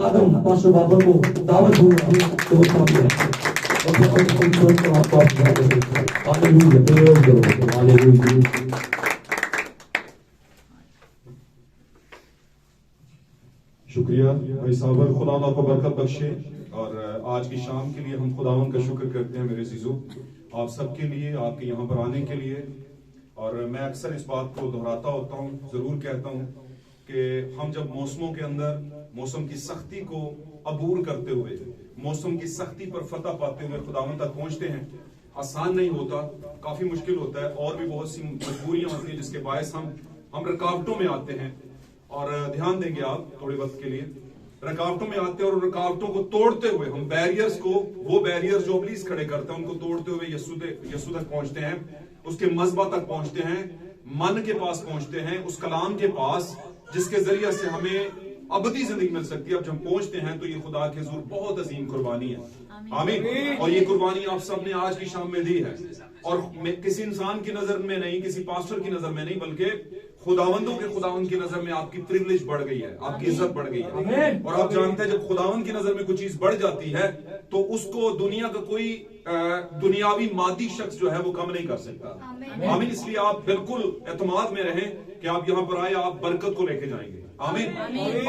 आदम pastor बाबा को दावत दूंगा तो वो सामने और आपको हालेलुया प्रेज करो हालेलुया। शुक्रिया भाई साहब, खुदा आपको बरकत बख्शे। और आज की शाम के लिए हम खुदावन का शुक्र करते हैं मेरे अज़ीज़ों, आप सबके लिए, आपके यहाँ पर आने के लिए। और मैं अक्सर इस बात को दोहराता होता हूँ, जरूर कहता हूँ कि हम जब मौसमों के अंदर मौसम की सख्ती को अबूर करते हुए, मौसम की सख्ती पर फतह पाते हुए खुदावन तक पहुंचते हैं, आसान नहीं होता, काफी मुश्किल होता है और भी बहुत सी मजबूरियां होती हैं जिसके बायस हम रुकावटों में आते हैं। और ध्यान देंगे आप थोड़े वक्त के लिए, रुकावटों में आते हैं और रुकावटों को तोड़ते हुए हम बैरियर्स को, वो बैरियर्स जो इब्लीस खड़े करते हैं उनको तोड़ते हुए यीशु तक पहुंचते हैं, उसके मज़बा तक पहुंचते हैं, मन के पास पहुंचते हैं, उस कलाम के पास जिसके जरिए से हमें अबदी जिंदगी मिल सकती है। अब जब हम पहुंचते हैं तो ये खुदा के हुजूर बहुत अजीम कुर्बानी है, आमीन। और ये कुर्बानी आप सब ने आज की शाम में दी है, और किसी इंसान की नजर में नहीं, किसी पास्टर की नजर में नहीं, बल्कि खुदावंदों के खुदावंद की नजर में आपकी प्रिविलेज बढ़ गई है, आपकी इज्जत बढ़ गई है। और आप जानते हैं जब खुदावंद की नजर में कोई चीज बढ़ जाती है तो उसको दुनिया का कोई दुनियावी मादी शख्स जो है वो कम नहीं कर सकता, आमीन। इसलिए आप बिल्कुल एतमाद में रहें कि आप यहाँ पर आए, आप बरकत को लेके जाएंगे, आमीन।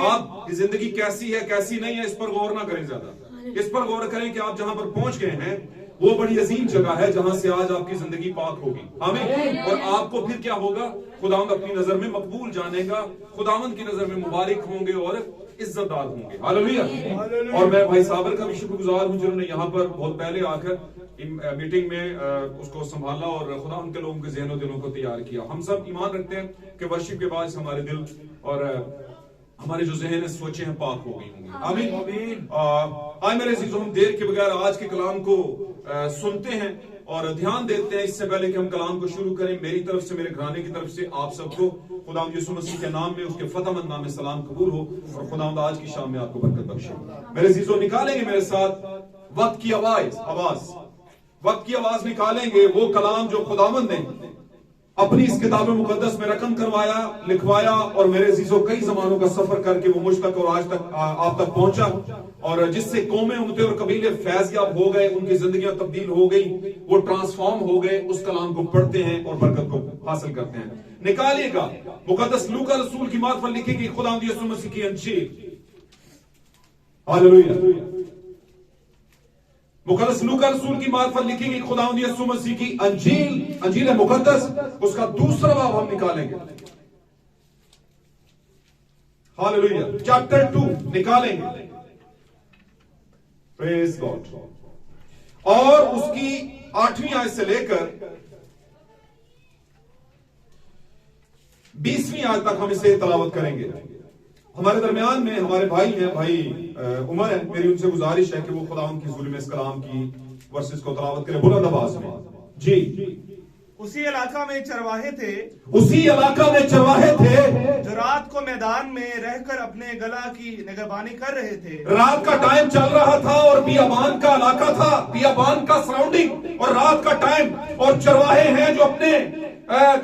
आपकी जिंदगी कैसी है कैसी नहीं है इस पर गौर ना करें ज्यादा, इस पर गौर करें कि आप जहां पर पहुंच गए हैं वो बड़ी अजीम जगह है जहां से आज आपकी जिंदगी पाक होगी, आमीन। और आपको फिर क्या होगा, खुदावंद अपनी नजर में मकबूल जानेगा, खुदावंद की नजर में मुबारक होंगे और इज्जतदार होंगे, हालेलुया। और मैं भाई साबर का भी शुक्रगुजार हूं जिन्होंने यहाँ पर बहुत पहले आकर मीटिंग में उसको संभाला और खुदावंद के लोगों के ज़हनों दिलों को तैयार किया। हम सब ईमान रखते हैं कि वर्शिप के बाद हमारे दिल और हमारे जो ज़हन है सोचे हैं पाक हो गई होंगी, आमीन। आए मेरे अज़ीज़ों, हम देर के बगैर आज के कलाम को सुनते हैं और ध्यान देते हैं। इससे पहले कि हम कलाम को शुरू करें, मेरी तरफ से, मेरे घराने की तरफ से आप सबको खुदावंद यीशु मसीह के नाम में, उसके फतहमंद नाम में सलाम कबूल हो और खुदावंद आज की शाम में आपको बरकत बख्शे। मेरे अज़ीज़ों, निकालेंगे मेरे साथ वक्त की आवाज, वक्त की आवाज निकालेंगे, वो कलाम जो खुदावंद ने अपनी इस किताब मुकद्दस में रकम करवाया, लिखवाया, और मेरे अज़ीज़ों कई जमानों का सफर करके वो मुझ तक और आज तक आप तक पहुंचा, और जिससे कौमें, उम्मतें और कबीले फैज़याब हो गए, उनकी जिंदगियां तब्दील हो गई, वो ट्रांसफॉर्म हो गए। उस कलाम को पढ़ते हैं और बरकत को हासिल करते हैं। निकालिएगा मुकद्दस लूका रसूल की मार्फत लिखी गई खुदावंद यीशु मसीह की अंजील, हालेलुया। मुकद्दस लूका रसूल की मार्फत लिखी गई खुदावंद यीशु मसीह की अंजील है मुकद्दस, उसका दूसरा बाब हम निकालेंगे, हालेलुया। चैप्टर 2 निकालेंगे, प्रेज गॉड, और उसकी 8वीं आयत से लेकर 20वीं आयत तक हम इसे तलावत करेंगे। हमारे दरमियान में हमारे भाई हैं, भाई उमर है, मेरी उनसे गुजारिश है कि वो खुदावंद की हुजूरी में इस कलाम की वर्सेस को तलावत करें बुलंद आवाज में। जी। उसी इलाका में चरवाहे थे, जो रात को मैदान में रहकर अपने गला की निगहबानी कर रहे थे। रात का टाइम चल रहा था और बियाबान का इलाका था, बियाबान का सराउंडिंग, और रात का टाइम, और चरवाहे हैं जो अपने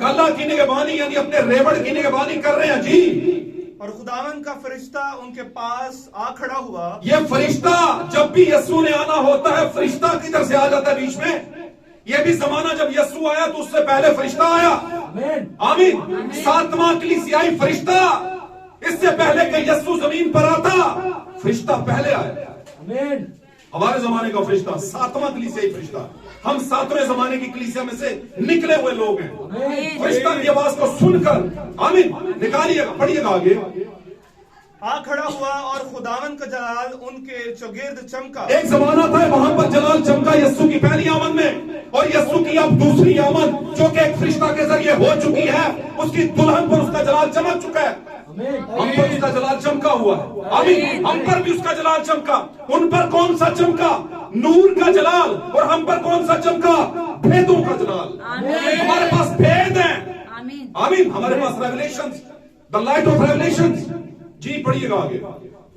गला की निगहबानी यानी अपने रेवड़ की निगहबानी कर रहे हैं। जी। और खुदावंद का फरिश्ता उनके पास आ खड़ा हुआ। ये फरिश्ता जब भी यीशु ने आना होता है, फरिश्ता किधर से आ जाता है बीच में। ये भी जमाना जब यीशु आया तो उससे पहले फरिश्ता आया, आमीन। 7वां कलीसियाई फरिश्ता, इससे पहले कि यीशु जमीन पर आता, फरिश्ता पहले आया, आमीन। हमारे जमाने का फरिश्ता 7वां कलीसियाई फरिश्ता, हम 7वें जमाने की कलीसिया में से निकले हुए लोग हैं। फरिश्ता की आवाज को सुनकर, आमीन, निकालिएगा, पढ़िएगा आगे। आ खड़ा हुआ और खुदावंद का जलाल उनके चौगिर्द चमका। एक जमाना था वहां पर जलाल चमका यीशु की पहली आमद में, और यीशु की अब दूसरी आमद जो कि एक फरिश्ता के जरिए हो चुकी है, उसकी दुल्हन पर उसका जलाल चमक चुका है। हम पर उसका जलाल चमका हुआ है, आमीन। हम पर भी उसका जलाल चमका। उन पर कौन सा चमका? नूर का जलाल। और हम पर कौन सा चमका? भेदों का जलाल। हमारे पास भेद है, आमीन। हमारे पास revelations, the light of revelations. जी, पढ़िएगा आगे।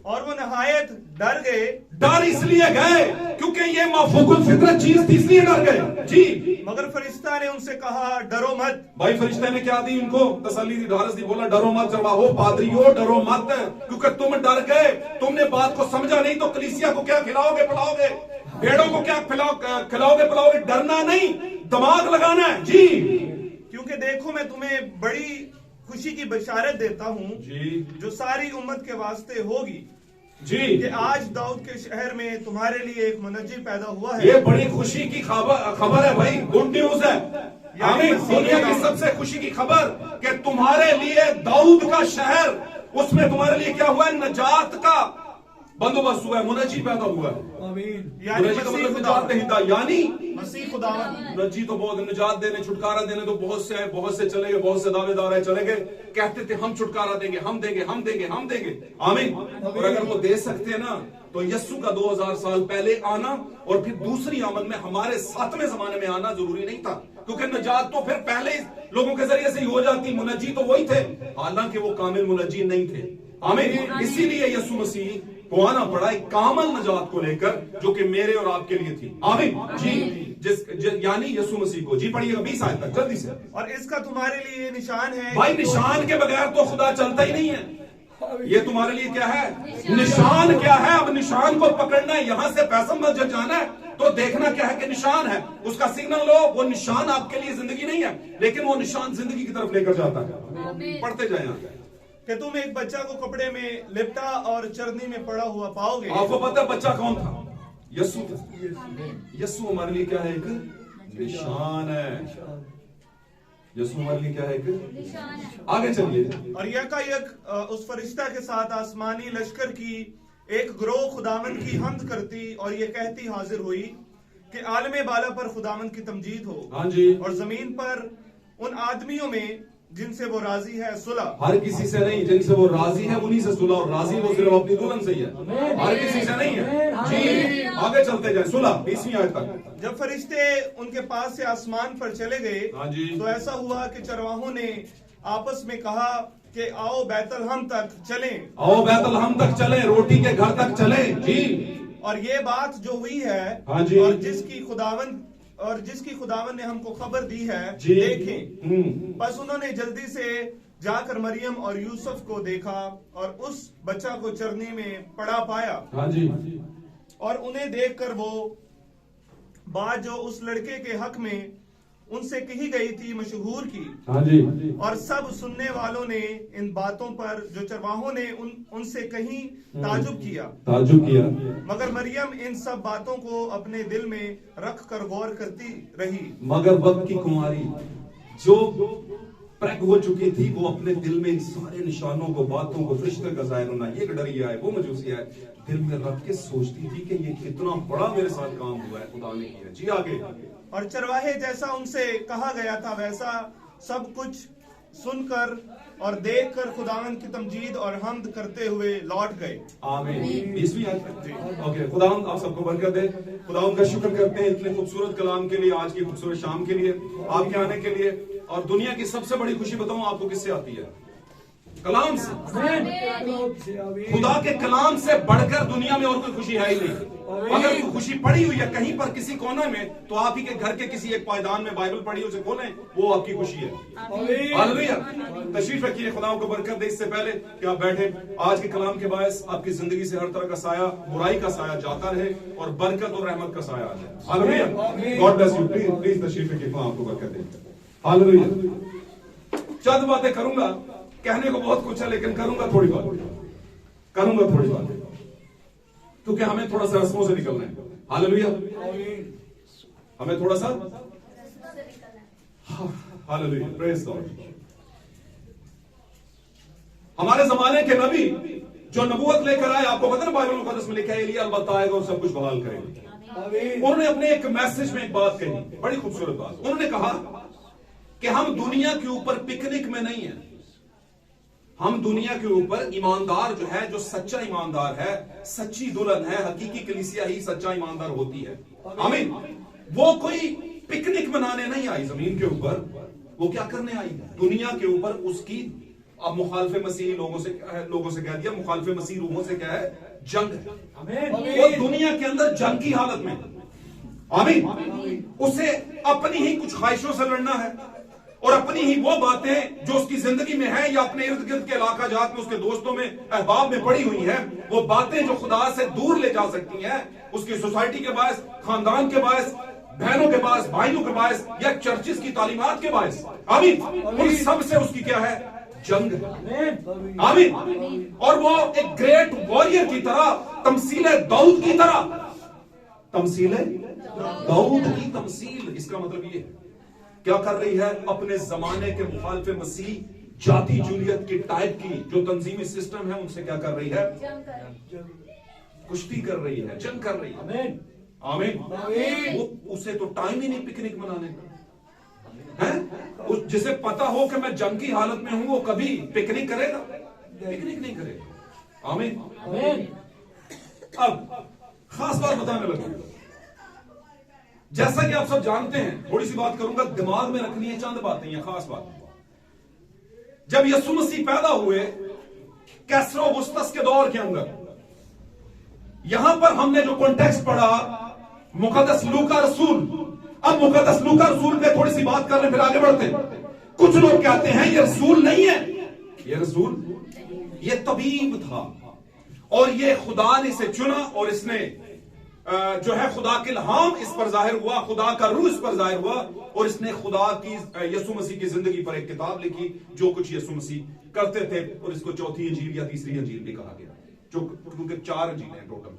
और वो नहायत डर गए। डर इसलिए गए क्योंकि ये माफूकुल फितरत चीज थी, इसलिए डर गए जी। मगर फरिश्ता ने उनसे कहा, डरो मत। भाई फरिश्ते ने क्या दी इनको? तसल्ली दी, ढारस दी, बोला डरो मत चरवाहो, पादरियों डरो मत, क्योंकि तुम डर गए, तुमने बात को समझा नहीं तो कलीसिया को क्या खिलाओगे पिलाओगे, भेड़ों को क्या खिलाओगे पिलाओगे। डरना नहीं, दिमाग लगाना है जी। क्योंकि देखो मैं तुम्हें बड़ी खुशी की बशारत देता हूँ जी जो सारी उम्मत के वास्ते होगी जी कि आज दाऊद के शहर में तुम्हारे लिए एक मुनज्जी पैदा हुआ है। ये बड़ी खुशी की खबर है भाई, गुड न्यूज है। आमीन। दुनिया की सबसे खुशी की खबर कि तुम्हारे लिए दाऊद का शहर, उसमें तुम्हारे लिए क्या हुआ है? निजात का बंदोबस्त हुआ है, मुनज्जी पैदा हुआ है। यानी मुनज्जी का मतलब निजात दहिंदा, यानी मसीह खुदावन। मुनज्जी तो बहुत, निजात देने छुटकारा देने तो बहुत से आए, बहुत से चले गए, बहुत से दावेदार है चले गए, कहते थे हम छुटकारा देंगे, हम देंगे, हम देंगे, हम देंगे। आमीन। और अगर वो दे सकते हैं ना तो यस्सु का 2000 साल पहले आना और फिर दूसरी आमद में हमारे 7वें जमाने में आना जरूरी नहीं था, क्योंकि निजात तो फिर पहले लोगों के जरिए से ही हो जाती। मुनज्जी तो वही थे, हालांकि वो कामिल मुनज्जी नहीं थे। आमीन। इसीलिए यस्सु मसीह को आना पड़ा एक कामल निजात को लेकर, जो कि मेरे और आपके लिए थी। आमीन जी। यानी यस्सु मसीह को। जी पढ़िएगा 20 आयत तक जल्दी से। और इसका तुम्हारे लिए निशान है। भाई निशान के बगैर तो खुदा चलता ही नहीं है। ये तुम्हारे लिए क्या है? निशान क्या है? अब निशान को पकड़ना है, यहां से पैसा मस्जिद जाना है तो देखना क्या है कि निशान है, उसका सिग्नल लो। वो निशान आपके लिए जिंदगी नहीं है, लेकिन वो निशान जिंदगी की तरफ लेकर जाता है। पढ़ते जाए यहाँ कि तुम एक बच्चा को कपड़े में लिपटा और चरनी में पड़ा हुआ पाओगे। आपको पता है बच्चा कौन था? यस्सु था। यस्सु हमारे लिए क्या है? एक निशान है। यस्सु हमारे लिए क्या है? एक आगे चलिए। और यकायक उस फरिश्ता के साथ आसमानी लश्कर की एक ग्रोह खुदावंद की हम्द करती और ये कहती हाजिर हुई कि आलमे बाला पर खुदावंद की तमजीद हो। हाँ जी। और जमीन पर उन आदमियों में जिनसे वो राजी है सुलह। हर किसी से नहीं, जिनसे वो राजी है उन्हीं से सुलह, और राजी वो सिर्फ अपनी दुल्हन से ही है, हर किसी से नहीं है जी। आगे चलते जाए, सुलह 20वीं आयत तक। जब फरिश्ते उनके पास से आसमान पर चले गए तो ऐसा हुआ कि चरवाहों ने आपस में कहा कि आओ बैतलहम तक चलें। आओ बैतलहम तक चलें, रोटी के घर तक चलें जी। और ये बात जो हुई है हाँ जी। और जिसकी खुदावन ने हमको खबर दी है देखें। बस उन्होंने जल्दी से जाकर मरियम और यूसुफ को देखा और उस बच्चा को चरनी में पड़ा पाया। हाँ जी। और उन्हें देखकर वो बात जो उस लड़के के हक में उनसे कही गई थी मशहूर की। हाँ जी। और सब सुनने वालों ने इन बातों पर जो चरवाहों ने उनसे कहीं ताजुब किया। मगर मरियम इन सब बातों को अपने दिल में रख कर गौर करती रही। मगर वक्त की कुमारी जो प्रेग हो चुकी थी, वो अपने दिल में इन सारे निशानों को, बातों को, फरिश्ते का जाहिर होना, ये डरिया है, वो मजूसी है, दिल में रख के सोचती थी कि ये कितना बड़ा मेरे साथ काम हुआ है, खुदा ने किया। जी आगे। और चरवाहे जैसा उनसे कहा गया था वैसा सब कुछ सुनकर और देखकर खुदावन की तमजीद और हम्द करते हुए लौट गए। आमीन। 20वीं आयत। ओके, खुदावन आप सबको बरकत दे। खुदावन का शुक्र करते हैं इतने खूबसूरत कलाम के लिए, आज की खूबसूरत शाम के लिए, आपके आने के लिए। और दुनिया की सबसे बड़ी खुशी बताऊं आपको किससे आती है? कलाम से। खुदा के कलाम से बढ़कर दुनिया में और कोई खुशी है ही नहीं। अगर कोई खुशी पड़ी हुई है कहीं पर किसी कोने में, तो आप ही के घर के किसी एक पायदान में बाइबल पढ़ी उसे खोलें, वो आपकी खुशी है। हालेलुया। तशरीफ रखिए, खुदा को बरकत दे। इससे पहले कि आप बैठे, आज के कलाम के बायस आपकी जिंदगी से हर तरह का साया, बुराई का साया जाता रहे और बरकत और रहमत का साया आ जाए। Hallelujah. God bless you. Please तशरीफ रखिए, खुदा आपको बरकत दे। हालेलुया। चंद बातें करूंगा, कहने को बहुत कुछ है लेकिन करूंगा थोड़ी बात, क्योंकि हमें थोड़ा सा रस्मों से निकलना है। हालेलुया। हमें थोड़ा सा हालेलुया, प्रेज गॉड। हमारे जमाने के नबी जो नबूवत लेकर आए, आपको पता ना बाइबल मुकद्दस में लिखा है एलिया अलबत्ता आएगा और सब कुछ बहाल करेगा। उन्होंने अपने एक मैसेज में एक बात कही, बड़ी खूबसूरत बात। उन्होंने कहा कि हम दुनिया के ऊपर पिकनिक में नहीं है, हम दुनिया के ऊपर ईमानदार जो है, जो सच्चा ईमानदार है, सच्ची दुल्हन है, हकीकी कलीसिया ही सच्चा ईमानदार होती है। आमीन। वो कोई पिकनिक मनाने नहीं आई जमीन के ऊपर, वो क्या करने आई? दुनिया के ऊपर उसकी अब मुखालिफ मसीही लोगों से कह दिया, मुखालिफ मसीह रूहों से क्या है? जंग है। वो दुनिया के अंदर जंग की हालत में, आमीन, उसे अपनी ही कुछ ख्वाहिशों से लड़ना है और अपनी ही वो बातें जो उसकी जिंदगी में है या अपने इर्द गिर्द के इलाका जात में उसके दोस्तों में अहबाब में पड़ी हुई हैं, वो बातें जो खुदा से दूर ले जा सकती हैं, उसकी सोसाइटी के बायस, खानदान के बायस, बहनों के बायस, भाइयों के बायस या चर्चिस की तालीमात के बायस, आमीन, उन सब से उसकी क्या है? जंग है। आमीन। और वो एक ग्रेट वॉरियर की तरह, तमसील दाऊद की तरह, तमसील दाऊद की तमसील, इसका मतलब ये है क्या कर रही है? अपने जमाने के मुखालिफ मसीह जाति जूलियत की टाइप की जो तंजीमी सिस्टम है उनसे क्या कर रही है? कुश्ती कर रही है, जंग कर रही है। आमीन। वो उसे तो टाइम ही नहीं पिकनिक मनाने का है। जिसे पता हो कि मैं जंग की हालत में हूं, वो कभी पिकनिक करेगा? पिकनिक नहीं करेगा। आमीन। अब खास बात बताने लगा, जैसा कि आप सब जानते हैं, थोड़ी सी बात करूंगा, दिमाग में रखनी है चंद बातें, ये खास बात। जब यीशु मसीह पैदा हुए कैसरो अगुस्तस के दौर के अंदर, यहां पर हमने जो कॉन्टेक्स्ट पढ़ा, मुकद्दस लूका रसूल। अब मुकद्दस लूका रसूल पे थोड़ी सी बात करने, फिर आगे बढ़ते हैं। कुछ लोग कहते हैं ये रसूल नहीं है, ये रसूल, ये तबीब था और ये खुदा ने इसे चुना और इसने जो है खुदा के इल्हाम इस पर जाहिर हुआ, खुदा का रूह इस पर जाहिर हुआ और इसने खुदा की, यीशु मसीह की जिंदगी पर एक किताब लिखी, जो कुछ यीशु मसीह करते थे, और इसको चौथी अंजील या तीसरी अंजील भी कहा गया, जो क्योंकि 4 अंजीलें हैं टोटल,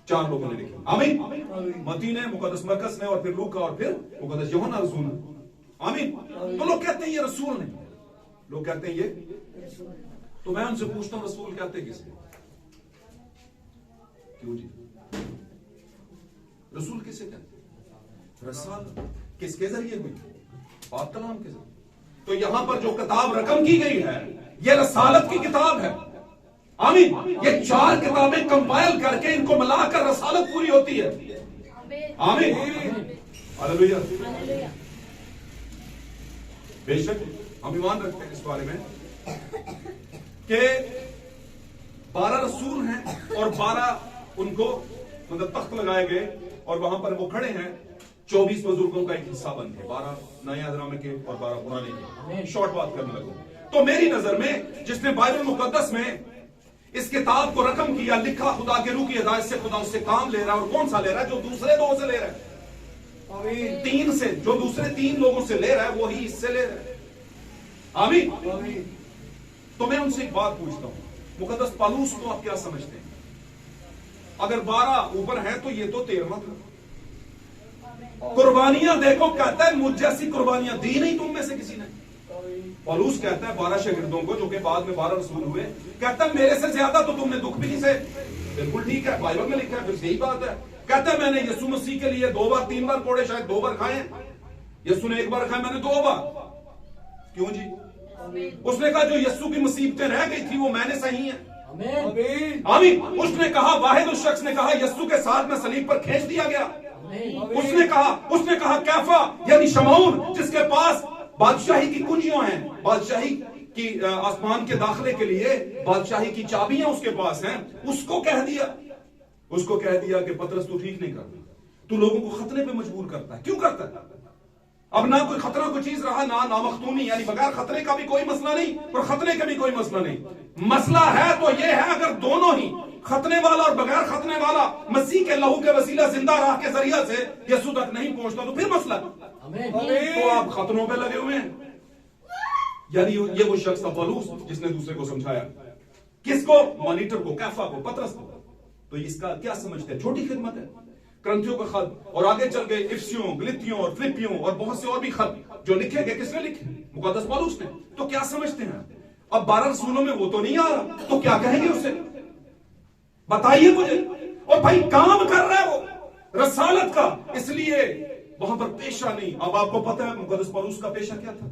4 लोगों ने लिखी। आमीन। मत्ती ने, मुकद्दस मरकस ने, और फिर लूका, और फिर मुकद्दस यूहन्ना रसूल। आमीन। तो लोग कहते हैं ये रसूल नहीं, लोग कहते हैं ये, तो मैं उनसे पूछता हूं रसूल कहते किसे? क्यों जी? रसूल किसे कहते? रसाल किसके जरिए हुई? पाक कलाम के जरिए। तो यहां पर जो किताब रकम की गई है, यह रसालत की किताब है। आमीन। ये 4 किताबें कंपाइल करके इनको मिलाकर रसालत पूरी होती है। आमीन। हालेलुया। बेशक हम ईमान रखते हैं इस बारे में कि 12 रसूल हैं और 12 उनको मतलब तख्त लगाए गए और वहां पर वो खड़े हैं, 24 बुजुर्गों का एक हिस्सा बन के, 12 नए अहदनामे के और 12 पुराने के। शॉर्ट बात करने लगूं तो मेरी नजर में जिसने बाइबल मुकद्दस में इस किताब को रकम किया, लिखा, खुदा के रूह की हिदायत से खुदा उससे काम ले रहा है। और कौन सा ले रहा है? जो दूसरे 2 से ले रहा है, 3 से, जो दूसरे 3 लोगों से ले रहा है वही इससे ले रहा है। आमीन। तो मैं उनसे एक बात पूछता हूं, मुकद्दस पौलुस को आप क्या समझते हैं? अगर 12 ऊपर है तो ये तो 13वां था। कुर्बानियां देखो, कहता है मुझ जैसी कुर्बानियां दी नहीं तुम में से किसी ने। पौलुस कहता है 12 शागिर्दों को, जो कि बाद में 12 रसूल हुए, कहता है मेरे से ज्यादा तो तुमने दुख भी नहीं सहे। बिल्कुल ठीक है, बाइबल में लिखा है, फिर यही बात है। कहता है मैंने यीशु मसीह के लिए 2 बार 3 बार कोड़े, शायद 2 बार खाए, यीशु ने 1 बार खाए, मैंने 2 बार। क्यों जी? उसने कहा जो यीशु की मुसीबतें रह गई थी वो मैंने सही है। आमीन। उसने कहा, वाहिद उस शख्स ने कहा यीशु के साथ में सलीब पर खींच दिया गया। उसने कहा कैफा यानी शमौन, जिसके पास बादशाही की कुंजियां हैं, बादशाही की आसमान के दाखिले के लिए बादशाही की चाबियां उसके पास हैं, उसको कह दिया कि पतरस तू ठीक नहीं करता, तू लोगों को खतरे पे मजबूर करता है। क्यों करता है? अब ना कोई खतरा कोई चीज रहा, ना नामख्तूनी यानी बगैर खतरे का भी कोई मसला नहीं और खतरे का भी कोई मसला नहीं। मसला है तो यह है अगर दोनों ही, खतने वाला और बगैर खतने वाला, मसीह के लहू के वसीला जिंदा राह के जरिया से यीशु तक नहीं पहुंचता तो फिर मसला। तो आप खतरों पे लगे हुए हैं। यानी ये वो शख्स था पौलुस जिसने दूसरे को समझाया, किसको? मॉनिटर को, कैफा को, पतरस को। तो इसका क्या समझते हैं? छोटी खिदमत है। क्रंथियों का खत और आगे चल गए इफिसियों, गलातियों और फिलिपियों और बहुत से और भी खत जो लिखे गए, किसने लिखे? मुकद्दस पौलुस ने। तो क्या समझते हैं? अब 12 रसूलों में वो तो नहीं आ रहा, तो क्या कहेंगे उसे? बताइए मुझे। और भाई काम कर रहा है वो रसालत का, इसलिए वहां पर पेशा नहीं। अब आपको पता है मुकद्दस पौलुस का पेशा क्या था?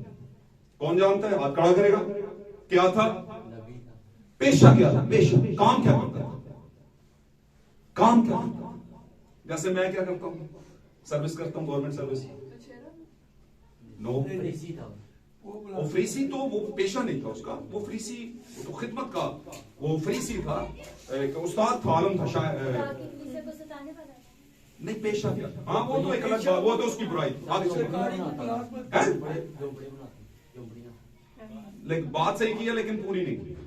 कौन जानता है? हाथ खड़ा करेगा। क्या था पेशा? क्या था पेशा? काम क्या करता था? काम क्या करता? जैसे मैं क्या करता हूं, सर्विस करता हूं, गवर्नमेंट सर्विस। नो, वो फरीसी तो वो पेशा नहीं था उसका, वो फरीसी वो तो खिदमत का वो फरीसी था, एक उस्ताद था, आलम था शायद, नहीं पेशा क्या था। हाँ वो तो एक अलग बात, वो तो उसकी बुराई थी। आगे लेकिन बात सही की है लेकिन पूरी नहीं की,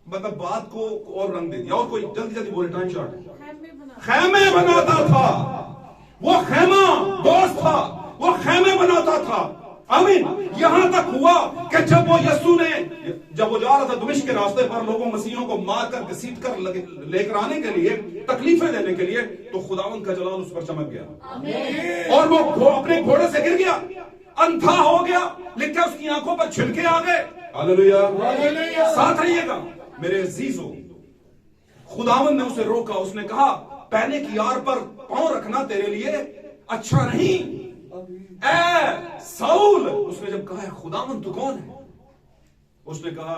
मतलब बात को और रंग दे दिया। और कोई जल्दी जल्दी बोले, टाइम शॉर्ट। खैमे बनाता था वो, खैमा दोस्त था वो, खैमे बनाता था। आमीन। यहां तक हुआ कि जब वो यीशु ने, जब वो जा रहा था दमिश्क के रास्ते पर लोगों मसीहों को मार कर घसीट कर लेकर आने के लिए, तकलीफें देने के लिए, तो खुदावंद का जलाल उस पर चमक गया और वो अपने घोड़े से गिर गया, अंधा हो गया, लिखा उसकी आंखों पर छिलके आ गए। हालेलुया। साथ रहिएगा मेरे अजीजों। खुदावंद ने उसे रोका, उसने कहा पहने की यार पर पांव रखना तेरे लिए अच्छा नहीं। ए साउल, उसने जब कहा खुदावंद तू कौन है, उसने कहा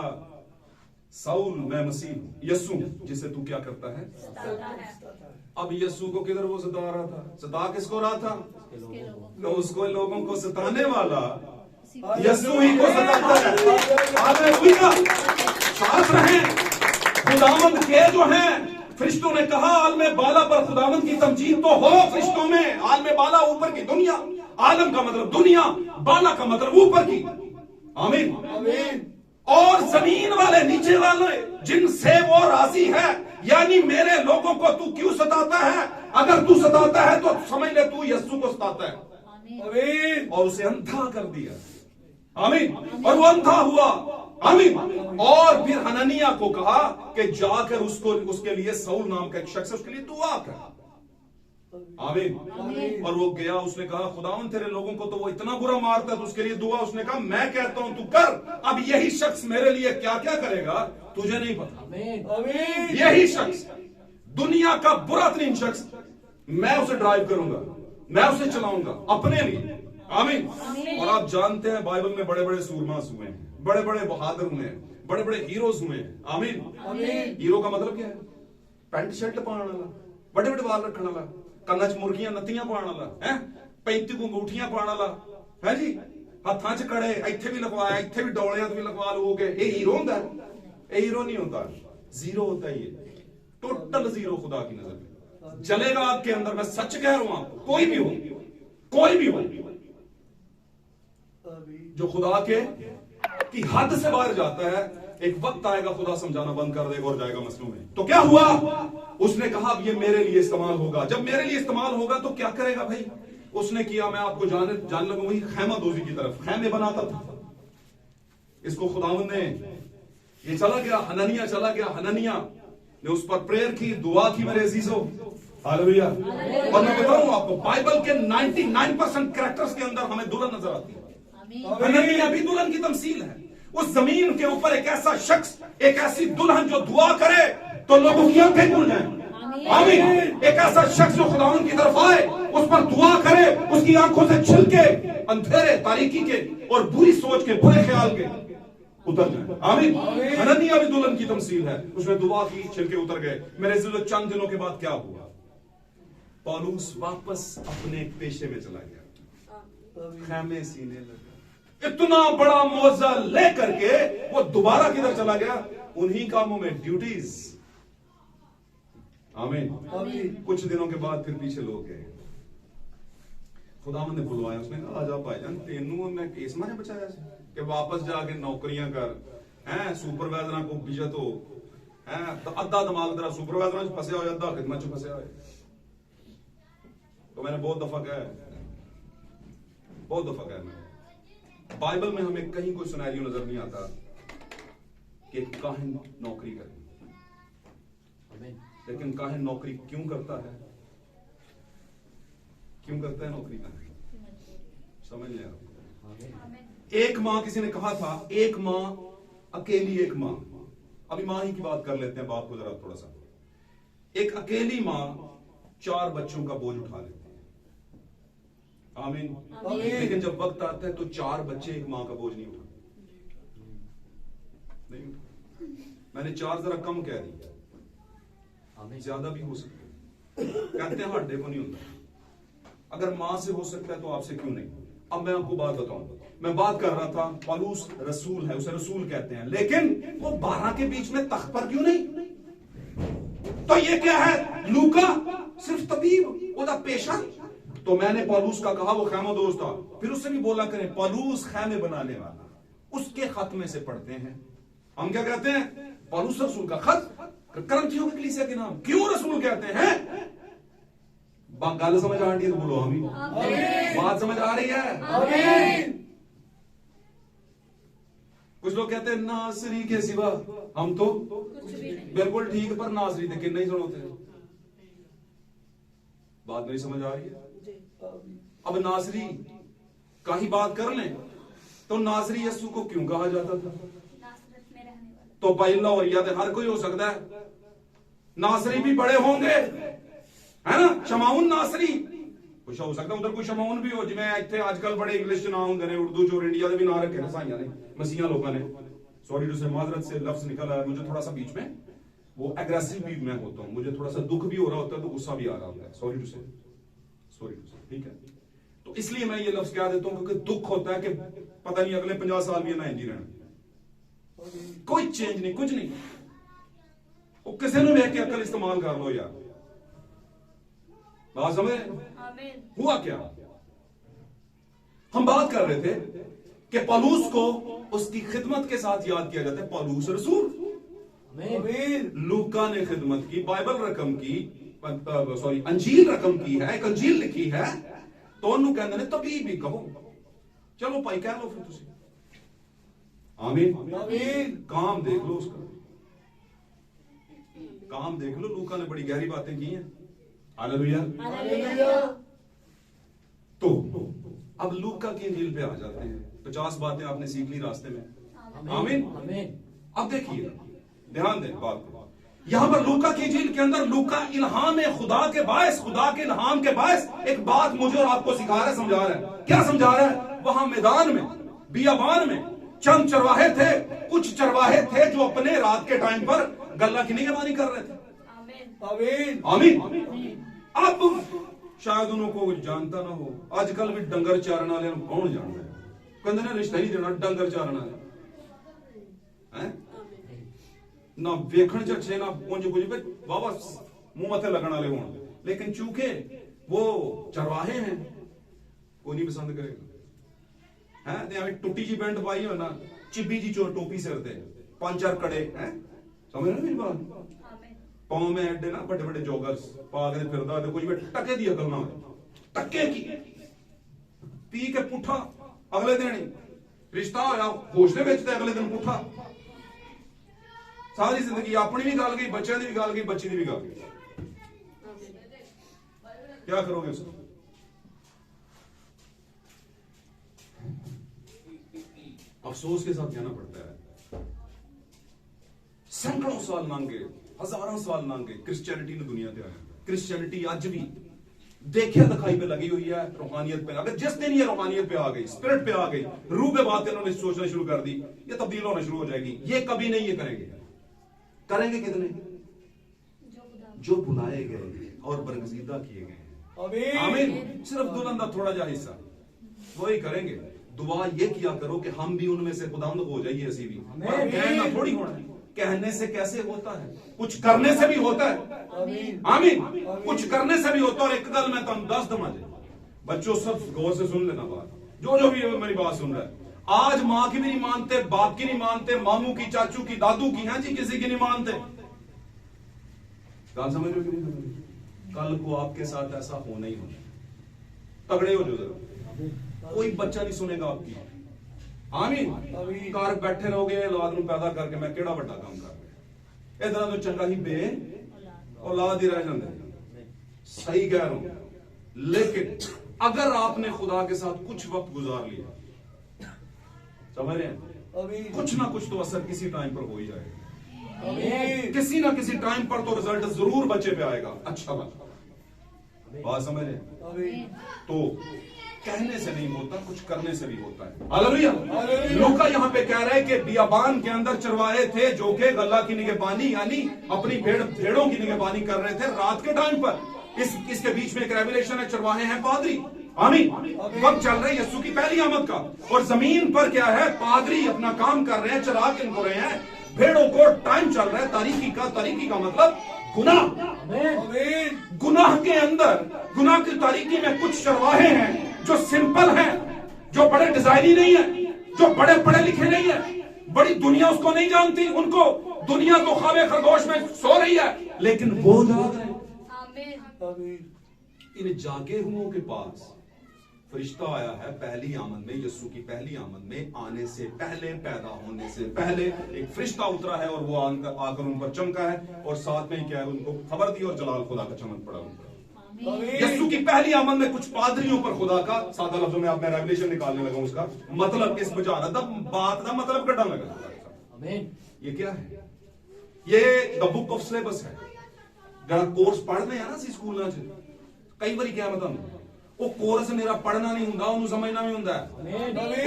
साउल मैं मसीह हूं, यीशु जिसे तू क्या करता है। अब यीशु को किधर वो सता रहा था, सता किसको रहा था, तो उसको लोगों को सताने वाला यीशु ही को सताता है। हालेलुया। साथ रहें। खुदावंद के जो हैं फरिश्तों ने कहा आलमे बाला पर खुदावंद की तमजीद तो हो फरिश्तों में। आलमे बाला ऊपर की दुनिया, आलम का मतलब दुनिया, बाला का मतलब ऊपर की। आमीन। और जमीन वाले नीचे वाले जिनसे वो राजी है, यानी मेरे लोगों को तू क्यों सताता है। अगर तू सताता है तो समझ ले तू यीशु को सताता है। आमीन। और उसे अंधा कर दिया। आमीन। और वो अंधा हुआ। आमीन। और फिर हननिया को कहा कि जाकर उसको, उसके लिए साउल नाम का एक शख्स है, उसके लिए दुआ कर। आमीन। और वो गया, उसने कहा खुदावंद तेरे लोगों को तो वो इतना बुरा मारता है, तो उसके लिए दुआ। उसने कहा मैं कहता हूं तू कर। अब यही शख्स मेरे लिए क्या क्या करेगा तुझे नहीं पता। यही शख्स, दुनिया का बुरा तरीन शख्स, मैं उसे ड्राइव करूंगा, मैं उसे चलाऊंगा अपने लिए। आमीन। और आप जानते हैं बाइबल में बड़े बड़े सूरमास हुए हैं, बड़े बड़े बहादुर हुए हैं, बड़े बड़े हीरोज हुए हैं। आमीन। हीरो का मतलब क्या है, पैंट शर्ट पाने वाला, बड़े बड़े बाल रखने वाला, कन्ना च मुर्गियां नत्तियां पाने वाला है, 35 अंगूठियां पाने वाला है जी, हाथां च कड़े, इत्थे भी लगवाया, इत्थे भी डोलियां भी लगवा लोगे, ये हीरो होता है। ये हीरो नहीं होता, जीरो होता है। ये टोटल जीरो खुदा की नजर में चलेगा आपके अंदर। मैं सच कह रहा हूं आपको, कोई भी हो, कोई भी हो जो खुदा के की हद से बाहर जाता है, एक वक्त आएगा खुदा समझाना बंद कर देगा और जाएगा मसलों में। तो क्या हुआ, उसने कहा अब ये मेरे लिए इस्तेमाल होगा। जब मेरे लिए इस्तेमाल होगा तो क्या करेगा भाई, उसने किया, मैं आपको जान लगूं वही खैमा दोजी की तरफ, खैमे बनाता था। इसको खुदावंद ने, ये चला गया, हननिया चला गया, हननिया ने उस पर प्रेयर की, दुआ की मेरे अजीजों। हालेलुया। और मैं बताऊं आपको, बाइबल के 99% कैरेक्टर्स के अंदर हमें दुल्हन नजर आती है। हननिया भी दुल्हन की तमसील है। उस जमीन के ऊपर एक ऐसा शख्स, एक ऐसी दुल्हन जो दुआ करे तो लोगों की आंखें खुल जाएं। आमीन। एक ऐसा शख्स जो खुदावंद की तरफ आए, उस पर दुआ करे, उसकी आंखों से छिलके, अंधेरे, तारीकी के और बुरी सोच के, बुरे ख्याल के उतर जाए। आमीन। हननिया भी दुल्हन की तमसील है। उसने दुआ की, छिलके उतर गए। मेरे जिलो चंद दिनों के बाद क्या हुआ, पौलुस वापस अपने पेशे में चला गया, खैमे सीने लगा। इतना बड़ा मौजा लेकर के वो दोबारा किधर चला गया, उन्हीं कामों में, ड्यूटीज। आमीन। कुछ दिनों के बाद फिर पीछे लोग गए, खुदावंद ने बुलवाया, उसने कहा आजा भाईजान तेनू मैं केस मारे बचाया कि वापस जाके नौकरियां कर, हैं सुपरवाइजर को बिजत हो, हैं तो अद्धा दिमाग तेरा सुपरवाइजर फंसे हो, अद्धा खिदमत च फंसे हो। तो मैंने बहुत दफा कहा, मैं बाइबल में हमें कहीं कोई सिनेरियो नजर नहीं आता कि काहिन नौकरी करे, लेकिन काहिन नौकरी क्यों करता है, क्यों करता है नौकरी का, समझ नहीं आपको। एक मां, किसी ने कहा था एक मां, अकेली एक मां, अभी मां ही की बात कर लेते हैं, बाप को जरा थोड़ा सा। एक अकेली मां 4 बच्चों का बोझ उठा लेती है। आमीन। लेकिन जब वक्त आता है तो 4 बच्चे एक मां का बोझ नहीं उठाते, नहीं उठा। मैंने 4 जरा कम कह दिया, ज्यादा भी हो सकता है, कहते हैं हड्डे को नहीं होता। अगर मां से हो सकता है तो आपसे क्यों नहीं। अब मैं आपको बात बताऊं, मैं बात कर रहा था पौलुस रसूल है, उसे रसूल कहते हैं, लेकिन वो 12 के बीच में तख्त पर क्यों नहीं? तो ये क्या है? लूका सिर्फ तबीब ओदा पेशा। तो मैंने पौलुस का कहा वो खैमोदोज था, फिर उससे भी बोला करें पौलुस खैमे बनाने वाला, उसके खत में से पढ़ते हैं हम। क्या कहते हैं? पौलुस रसूल का खत, करंथियों की कलीसिया के नाम। क्यों रसूल कहते हैं? गल समझ आ रही है तो बोलो आमीन। बात समझ आ रही है? आमीन। कुछ लोग कहते हैं नासरी के सिवा हम तो बिल्कुल ठीक, पर नासरी थे किन्ने ही सुनोते हैं। बात नहीं समझ आ रही है? अब नासरी का ही बात कर लें तो नासरी यीशु को क्यों कहा जाता था? तो पहला और याद हर कोई हो सकता है, नासरी भी बड़े होंगे, है ना? शमाउन नासरी कुछ हो सकता है, उधर कोई शमाउन भी हो, जिवें इत्थे आजकल बड़े इंग्लिश ना होंगे ने, उर्दू चोर इंडिया के भी ना रखे ने साइयां ने, मसीहा लोगों ने। सॉरी टू से, माजरत से लफ्ज निकल आया मुझे थोड़ा सा बीच में, वो एग्रेसिव भी मैं होता हूं, मुझे थोड़ा सा दुख भी हो रहा होता है तो गुस्सा भी आ रहा होता है। सॉरी टू से, ठीक है? तो इसलिए मैं ये लफ्ज कह देता हूं क्योंकि दुख होता है कि पता नहीं अगले 50 साल भी ना इंजी रहना, कोई चेंज नहीं, कुछ नहीं। वो किसी ने देख के अकल इस्तेमाल कर लो यार। बात समझ? हुआ क्या? हम बात कर रहे थे कि पौलुस को उसकी खिदमत के साथ याद किया जाता है, पौलुस रसूल। लूका ने खिदमत की, बाइबल रकम की, सॉरी अंजील रकम की है, एक अंजील लिखी है, तो उन्होंने कहते ने तभी भी कहो, चलो भाई कह लो फिर तुसी। आमीन। आमीन। काम देख लो उसका, काम देख लो। लूका ने बड़ी गहरी बातें की हैं। हालेलुया। तो अब लूका की इंजील पे आ जाते हैं। 50 बातें आपने सीख ली रास्ते में। आमीन। अब देखिए, ध्यान दें बात को। यहां पर लूका की इंजील के अंदर लूका इल्हाम खुदा के बायस, खुदा के इल्हाम के बायस एक बात मुझे और आपको सिखा रहा है, समझा रहा है। क्या समझा रहा है? वहां मैदान में, बियाबान में चंद चरवाहे थे, कुछ चरवाहे थे जो अपने रात के टाइम पर गल्ला की निगरानी कर रहे थे। आमीन। आमीन। अब शायद उनको जानता ना हो, आजकल भी डंगर चारण वाले कौन जानता है? कहते ना रिश्ता ही देना डंगर चारण वाले ना वेखण च अच्छे ना पुंज कुछ बाबा मुंह मथे लगन वाले हों, लेकिन चूंकि वो चरवाहे हैं कोई नहीं पसंद करेगा। है ते टुट्टी जी पैंट पाई हो ना, चिब्बी जी चोर टोपी सिर ते, 5-4 कड़े हैं, समझ रहे मेरी बात? पाँव में एडे ना बड़े बड़े जॉगर्स पा के फिरदा ते कोई टके दी अकल ना हो, टके की पी के पुठा अगले दिन रिश्ता होया होश दे विच ते अगले दिन पुठा। सारी जिंदगी अपनी भी गल गई, बच्चों की भी गल गई, बच्ची की भी गल गई। क्या करोगे उसको? अफसोस के साथ कहना पड़ता है, सैकड़ों साल लंघे, हजारों साल लंघे, क्रिश्चियनिटी ने दुनिया पे आया। क्रिश्चियनिटी आज भी देखिए दिखाई पे लगी हुई है, रूहानियत पे। अगर जिस दिन ये रूहानियत पे आ गई, स्पिरिट पे आ गई, रूह पे बातें इन्होंने सोचना शुरू कर दी, ये तब्दील होना शुरू हो जाएगी। ये कभी नहीं ये करेंगे। करेंगे कितने? जो बुलाए गए और बरगजीदा किए गए। आमीन। सिर्फ दुल्हन का थोड़ा जा हिस्सा वही करेंगे। दुआ ये किया करो कि हम भी उनमें से खुदावंद हो जाइए। ऐसी भी कहना थोड़ी होना है, कहने से कैसे होता है, कुछ करने से भी होता है। आमीन। कुछ करने से भी होता है। और एक गल मैं तुम 10 दमा बच्चों सब गौर से सुन लेना बात, जो भी मेरी बात सुन रहा है। आज माँ की भी नहीं मानते, बाप की नहीं मानते, मामू की, चाचू की, दादू की, हैं जी, किसी की नहीं मानते। बात समझ रहे हो कि नहीं? कल को आपके साथ ऐसा होना ही होना। तगड़े हो जो जरा, कोई बच्चा नहीं सुनेगा आपकी। आमीन। घर बैठे रहोगे औलाद ਨੂੰ पैदा करके मैं केड़ा बड़ा काम कर रहा। इधर तो चंगा ही बे औलाद ही रह जाते। सही कह रहा हूं। लेकिन अगर आपने खुदा के साथ कुछ वक्त गुजार लिया, समझ रहे हैं, कुछ ना कुछ तो असर किसी टाइम पर हो ही जाएगा। किसी ना किसी टाइम पर तो रिजल्ट जरूर बच्चे पे आएगा। अच्छा बात समझ रहे? तो कहने से नहीं होता, कुछ करने से भी होता है। हालेलुया। लूका यहाँ पे कह रहे हैं कि बियाबान के अंदर चरवाहे थे जो कि गल्ला की निगहबानी यानी अपनी भेड़ों की निगहबानी कर रहे थे रात के टाइम पर। इसके बीच में एक रेवलेशन है, चरवाहे हैं पादरी। आमीन। वक्त चल रहा है यीशु की पहली आमद का, और जमीन पर क्या है, पादरी अपना काम कर रहे हैं, चराग इनको रहे हैं, भेड़ों को टाइम चल रहा है तारीकी का मतलब गुनाह। गुनाह के अंदर, गुनाह की तारीकी में कुछ चरवाहे हैं जो सिंपल हैं, जो बड़े डिजाइनी नहीं है, जो बड़े पढ़े लिखे नहीं है, बड़ी दुनिया उसको नहीं जानती, उनको दुनिया तो ख्वाबे खरगोश में सो रही है, लेकिन वो जाग रहे हैं। इन जागे हुओं के पास फरिश्ता आया है पहली आमद में, यीशु की पहली आमद में आने से पहले, पैदा होने से पहले एक फरिश्ता उतरा है, और वो आकर उन पर चमका है, और साथ में क्या है, उनको खबर दी और जलाल खुदा का चमक पड़ा उन पर। यीशु की पहली आमद में कुछ पादरियों पर खुदा का, सादा लफ्जों में अब मैं रेवलेशन निकालने लगा उसका मतलब, इस बजाना बात का मतलब कटा लगा। ये क्या है? ये द बुक ऑफ सिलेबस है। जरा कोर्स पढ़ने है ना स्कूल कई बार क्या बताऊं, वो कोर्स मेरा पढ़ना नहीं होता, उन्हें समझना भी होता है,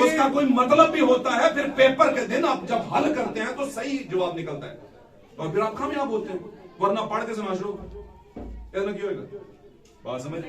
उसका कोई मतलब भी होता है, फिर पेपर के दिन आप जब हल करते हैं तो सही जवाब निकलता है, और फिर आप कामयाब होते हैं, वरना पढ़ के सुना शुरू ऐसा क्यों होगा? बात समझ।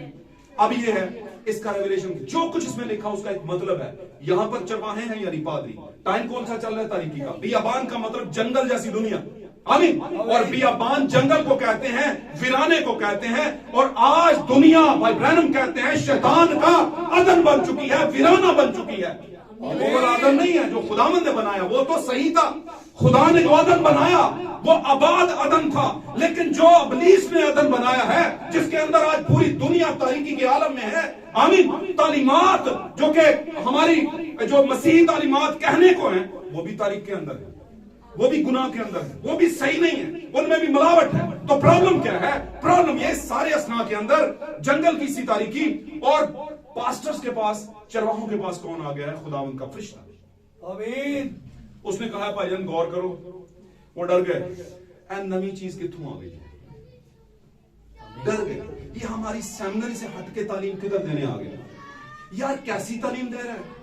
अब ये है इसका रेवलेशन, जो कुछ इसमें लिखा उसका एक मतलब है। यहां पर चरवाहे हैं यानी पादरी, टाइम कौन सा चल रहा है, तारीकी का। बियाबान का मतलब जंगल जैसी दुनिया, आमीन। और बियाबान जंगल को कहते हैं, वीराने को कहते हैं, और आज दुनिया भाई ब्रैनम कहते हैं शैतान का अदन बन चुकी है, वीराना बन चुकी है। वो वाला अदन नहीं है जो खुदावंद ने बनाया, वो तो सही था, खुदा ने जो अदन बनाया वो आबाद अदन था, लेकिन जो इब्लीस ने अदन बनाया है, जिसके अंदर आज पूरी दुनिया तारीकी के आलम में है, आमीन, तालीमात जो कि हमारी जो मसीही तालीमात कहने को है, वो भी तारीख के अंदर है, वो भी गुनाह के अंदर है, वो भी सही नहीं है, उनमें भी मिलावट है। तो प्रॉब्लम क्या है? प्रॉब्लम ये सारे असना के अंदर जंगल की सी तारीकी, और पास्टर्स के पास, चरवाहों के पास कौन आ गया है? खुदावंद का फरिश्ता। आमीन। उसने कहा भाईजान गौर करो, वो डर गए, नवी चीज किथों आ गई, डर गए, ये हमारी सेमिनरी से हटके तालीम किधर देने आ गया यार, कैसी तालीम दे रहा है।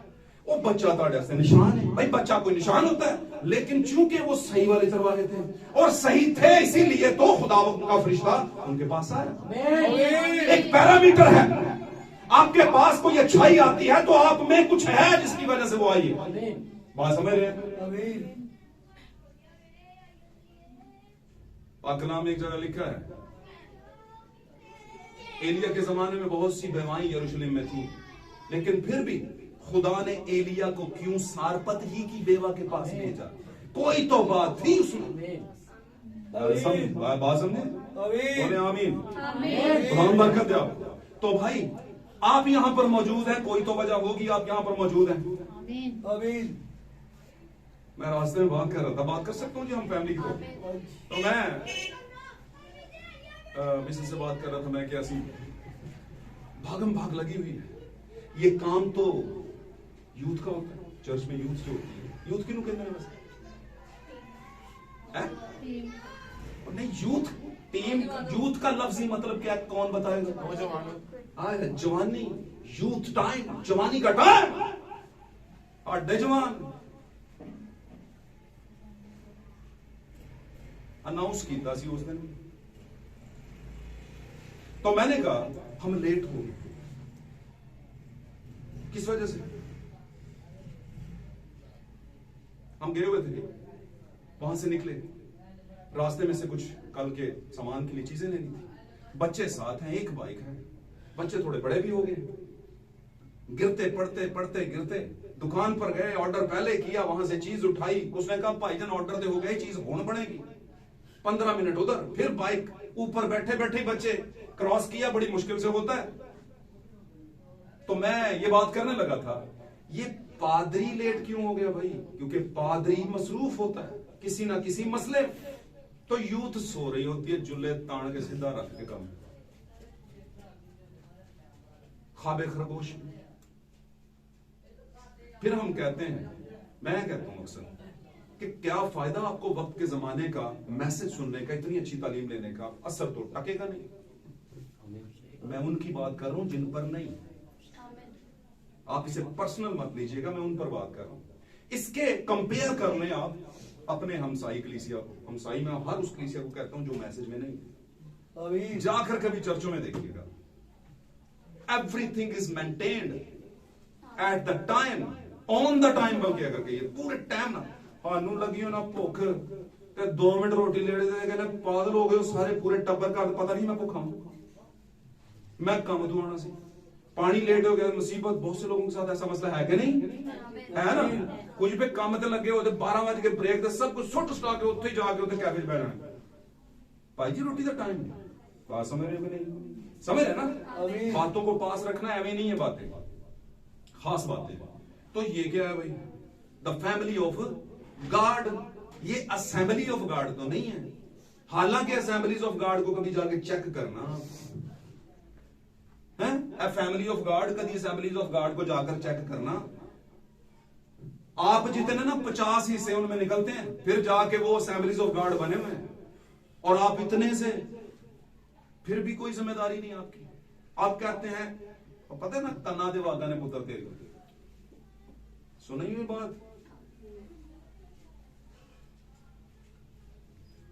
वो बच्चा ताड़े से निशान है भाई, बच्चा कोई निशान होता है, लेकिन चूंकि वो सही वाले चरवाहे थे और सही थे, इसीलिए तो खुदा का फरिश्ता उनके पास आया। एक पैरामीटर है, आपके पास कोई अच्छाई आती है तो आप में कुछ है जिसकी वजह से वो आई है। बात समझ रहे हैं? पाक कलाम में एक जगह लिखा है, एलिया के जमाने में बहुत सी बेवाएं यरूशलेम में थी, लेकिन फिर भी खुदा ने एलिया को क्यों सारपत ही की बेवा के पास भेजा? कोई तो बात थी उसमें। बात समझे? बोले आमीन। खुदा बरकत दे। तो भाई आप यहां पर मौजूद हैं, कोई तो वजह होगी आप यहां पर मौजूद हैं। आमीन। मैं रास्ते में बात कर रहा था, बात कर सकता हूँ जी हम फैमिली को। तो मैं मिसेस से बात कर रहा था, मैं क्या सी भागम भाग लगी हुई है। ये काम तो यूथ का होता है, चर्च में यूथ जो होती है, यूथ किन्हों कहते हैं वैसे? नहीं, यूथ टीम, यूथ का लफ्जी मतलब क्या, कौन बताएगा? जवानी, यूथ टाइम, जवानी का टाइम, अड्डे जवान अनाउंस किया उस दिन। तो मैंने कहा हम लेट हो गए, किस वजह से? हम गए हुए थे, वहां से निकले, रास्ते में से कुछ कल के सामान के लिए चीजें लेनी थी, बच्चे साथ हैं, एक बाइक है, बच्चे थोड़े बड़े भी हो गए, गिरते पड़ते पड़ते गिरते, दुकान पर गए, ऑर्डर पहले किया, वहां से चीज उठाई, उसने कहा भाईजान ऑर्डर दे हो गए, चीज होने पड़ेगी। 15 मिनट उधर, फिर बाइक ऊपर बैठे बैठे बच्चे क्रॉस किया, बड़ी मुश्किल से होता है। तो मैं ये बात करने लगा था, ये पादरी लेट क्यों हो गया भाई? क्योंकि पादरी मसरूफ होता है किसी ना किसी मसले, तो यूथ सो रही होती है, जुल्ले तान के सीधा रख के कम खाबे खरगोश। फिर हम कहते हैं, मैं कहता हूं अक्सर कि क्या फायदा आपको वक्त के जमाने का मैसेज सुनने का, इतनी अच्छी तालीम लेने का, असर तो टकेगा नहीं। मैं उनकी बात कर रहा हूं जिन पर नहीं, आप इसे पर्सनल मत लीजिएगा, मैं उन पर बात कर रहा हूं। इसके कंपेयर करने आप अपने हमसाई कलीसिया को, हमसाई में हर उस कलीसिया को कहता हूं जो मैसेज में नहीं, जाकर कभी चर्चों में देखिएगा, everything is maintained at the time, on the time. बल्कि अगर कहिए पूरे टाइम ना हानू लगी हो ना भुख ते 2 मिनट रोटी लेने दे कहने पागल हो गए सारे पूरे टब्बर का, पता नहीं मैं भुखा हूं, मैं कम तो आना सी, पानी लेट हो गया मुसीबत। बहुत से लोगों के साथ ऐसा मसला है कि नहीं है ना? कुछ पे काम ते लगे होते 12 बज के ब्रेक ते सब कुछ सुट सुटा के उत्थे जाके उत्थे कैफे च बैठना भाई जी, रोटी का टाइम बात समझ रहे हो कि नहीं? समझ रहे ना? बातों को पास रखना एवं नहीं है, बातें खास बातें। तो ये क्या है भाई? द फैमिली ऑफ गॉड, ये असेंबली ऑफ गॉड तो नहीं है। हालांकि असेंबलीज ऑफ गॉड को कभी जाके चेक करना है, फैमिली ऑफ गॉड, कभी असेंबलीज ऑफ गॉड को जाकर चेक करना। आप जितने ना 50 हिस्से उनमें निकलते हैं, फिर जाके वो असेंबलीज ऑफ गॉड बने हुए हैं, और आप इतने से फिर भी कोई जिम्मेदारी नहीं आपकी। आप कहते हैं, पता है ना, तना दे वागा ने पुत्र तेरे, सुनी हुई बात?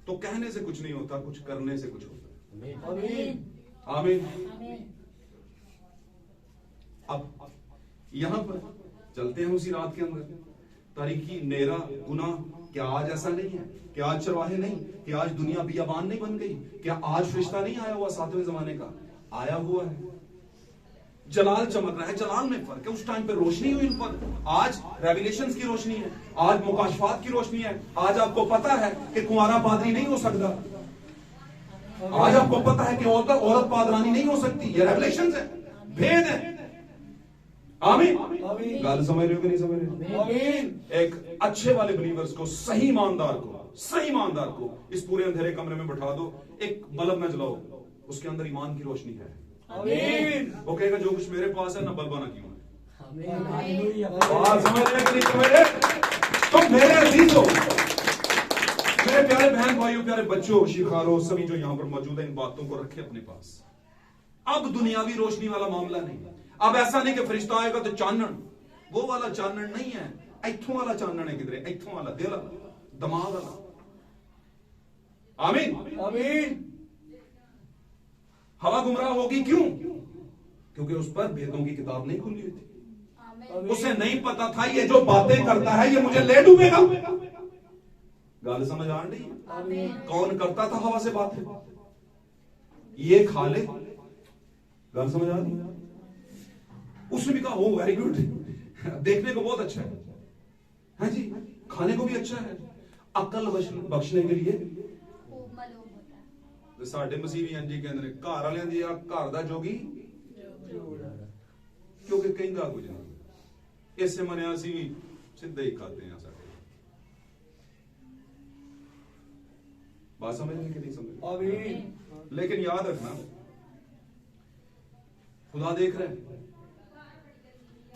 तो कहने से कुछ नहीं होता, कुछ करने से कुछ होता है। आमीन आमीन। अब यहां पर चलते हैं उसी रात के अंदर, तारीखी नेरा गुनाह। क्या आज ऐसा नहीं है? क्या आज चरवाहे नहीं? क्या आज दुनिया बियाबान नहीं बन गई? क्या आज फरिश्ता नहीं आया हुआ 7वें जमाने का? आया हुआ है। जलाल चमक रहा है, जलाल में फर्क है। उस टाइम पे रोशनी हुई उन पर, आज रेवलेशंस की रोशनी है, आज मुकाशफात की रोशनी है। आज आपको पता है कि कुंवारा पादरी नहीं हो सकता, आज आपको पता है कि औरत पादरानी नहीं हो सकती। ये रेवलेशंस है, भेद है। आमीन। गल समझ रहे हो कि नहीं समझ रहे? आमीन। एक अच्छे वाले बिलीवर्स को, सही ईमानदार को इस पूरे अंधेरे कमरे में बैठा दो, एक बल्ब न जलाओ, उसके अंदर ईमान की रोशनी है। आमीन। वो कहेगा जो कुछ मेरे पास है ना बल्ब ना क्यों है। आमीन। समझ रहे कि नहीं समझ रहे? तो मेरे अजीजों, मेरे प्यारे बहन भाइयों, प्यारे बच्चों, शिखारों, सभी जो यहाँ पर मौजूद है, इन बातों को रखे अपने पास। अब दुनियावी रोशनी वाला मामला नहीं। अब ऐसा नहीं कि फरिश्ता आएगा तो चानन, वो वाला चानन नहीं है। इथों वाला चानन है, किधर? इथों वाला, दिल वाला, दिमाग वाला। आमीन आमीन। हवा गुमराह होगी, क्यों? क्योंकि उस पर भेदों की किताब नहीं खुली हुई थी। उसे नहीं पता था ये जो बातें करता है ये मुझे ले डूबेगा। गाल समझ आ रही है? कौन करता था हवा से बातें? ये खा ले। गाल समझ आ रही है? उसने भी कहा ओ वेरी गुड, देखने को बहुत अच्छा है जी, खाने को भी अच्छा है, अकल बख्शने के लिए। साडे मसीह भी जी कहते हैं, घर वाले दी घर दा जोगी, क्योंकि कहंदा कुछ नहीं। इसे मनिया असीं भी सीधे ही खाते हैं। साडे बात समझ नहीं कि नहीं समझ? लेकिन याद रखना, खुदा देख रहे हैं।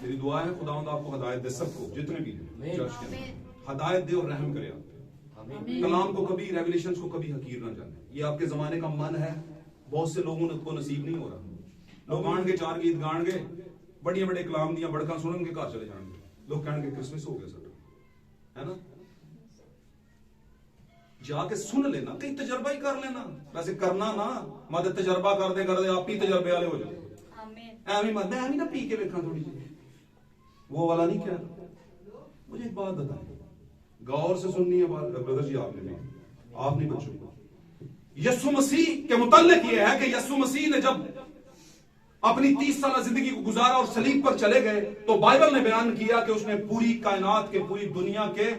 मेरी दुआ है खुदावंद आपको हदायत दे, सबको जितने भी हैं चर्च के अंदर हदायत दे और रहम करे आप पे। कलाम को कभी, रेवलेशंस को कभी हकीर ना जाने। ये आपके जमाने का मन है, बहुत से लोगों को नसीब नहीं हो रहा। लोग गाणगे, 4 गीत गाणगे, बड़े बड़े कलाम दिया बड़का सुनेंगे, घर चले जाएंगे। लोग कहेंगे क्रिसमस हो गया सर, है ना? जाके सुन लेना, कहीं तजर्बा ही कर लेना। वैसे करना ना, मत तजर्बा करते करते आप ही तजर्बे वाले हो जाओ। एवं मत, मैं ना पी के देखा थोड़ी सी, वो वाला नहीं। क्या मुझे एक बात बताइए, गौर से सुननी है बात ब्रदर जी, आपने भी, आप नहीं बच्चों को। यीशु मसीह के मुतल्लिक ये है कि यीशु मसीह ने जब अपनी 30 साल जिंदगी को गुजारा और सलीब पर चले गए, तो बाइबल ने बयान किया कि उसने पूरी कायनात के, पूरी दुनिया के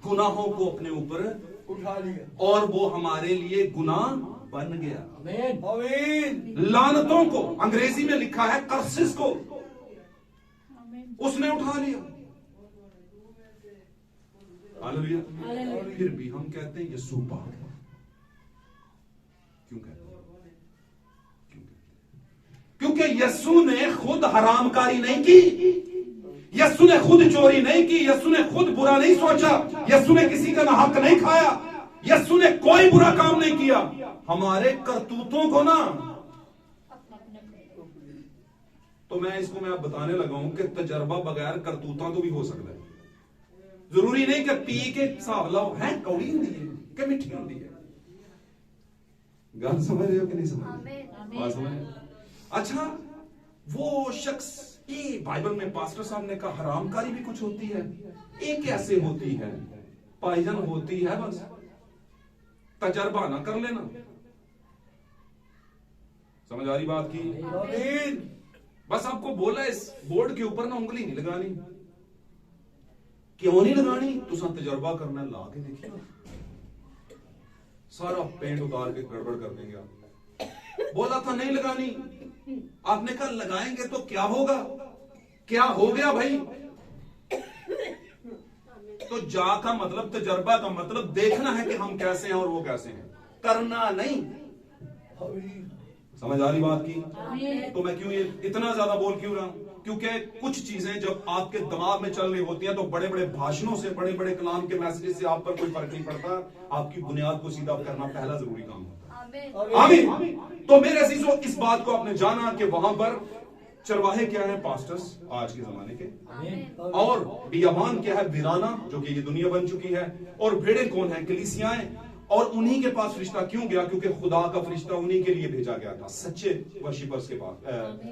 गुनाहों को अपने ऊपर उठा लिया, और वो हमारे लिए गुनाह बन गया। आमीन। लानतों को, अंग्रेजी में लिखा है कर्सेस को, उसने उठा लिया। हालेलुया। फिर भी हम कहते हैं यीशु पाक है। क्यों कहते हैं? क्योंकि यीशु ने खुद हरामकारी नहीं की, यीशु ने खुद चोरी नहीं की, यीशु ने खुद बुरा नहीं सोचा, यीशु ने किसी का हक नहीं खाया, यीशु ने कोई बुरा काम नहीं किया। हमारे करतूतों को ना, तो मैं इसको मैं बताने लगा हूं कि तजर्बा बगैर करतूता तो भी हो सकता है। जरूरी नहीं कि पी के हिसाब लाओ, है कौड़ी होती है कि मिठी होती है। गल समझ रहे हो कि नहीं समझ? बात समझ? अच्छा, वो शख्स, ये बाइबल में पास्टर साहब ने कहा हरामकारी भी कुछ होती है, ये कैसे होती है? पाइजन होती है, बस तजर्बा ना कर लेना। समझ आ रही बात की? बस आपको बोला इस बोर्ड के ऊपर ना उंगली नहीं लगानी। क्यों नहीं लगानी? तुसा तजर्बा करना, ला के देखिए, सारा पेंट उतार के गड़बड़ कर देंगे आप। बोला था नहीं लगानी, आपने कहा लगाएंगे तो क्या होगा? क्या हो गया भाई? तो जा का मतलब, तजर्बा का मतलब देखना है कि हम कैसे हैं और वो कैसे हैं, करना नहीं। समझ आ रही बात की? तो मैं क्यों ये इतना ज्यादा बोल क्यों रहा हूं? क्योंकि कुछ चीजें जब आपके दिमाग में चल रही होती हैं तो बड़े बड़े भाषणों से, बड़े बड़े कलाम के मैसेजेस से आप पर कोई फर्क नहीं पड़ता। आपकी बुनियाद को सीधा करना पहला जरूरी काम होता है। आमीन। तो मेरे अजीजों, इस बात को आपने जाना कि वहां पर चरवाहे क्या है? पास्टर्स आज के जमाने के। और बियाबान क्या है? वीराना, जो कि ये दुनिया बन चुकी है। और भेड़े कौन है? कलीसियाएं। और उन्हीं के पास फरिश्ता क्यों गया? क्योंकि खुदा का फरिश्ता उन्हीं के लिए भेजा गया था, सच्चे वर्शिपर्स के पास,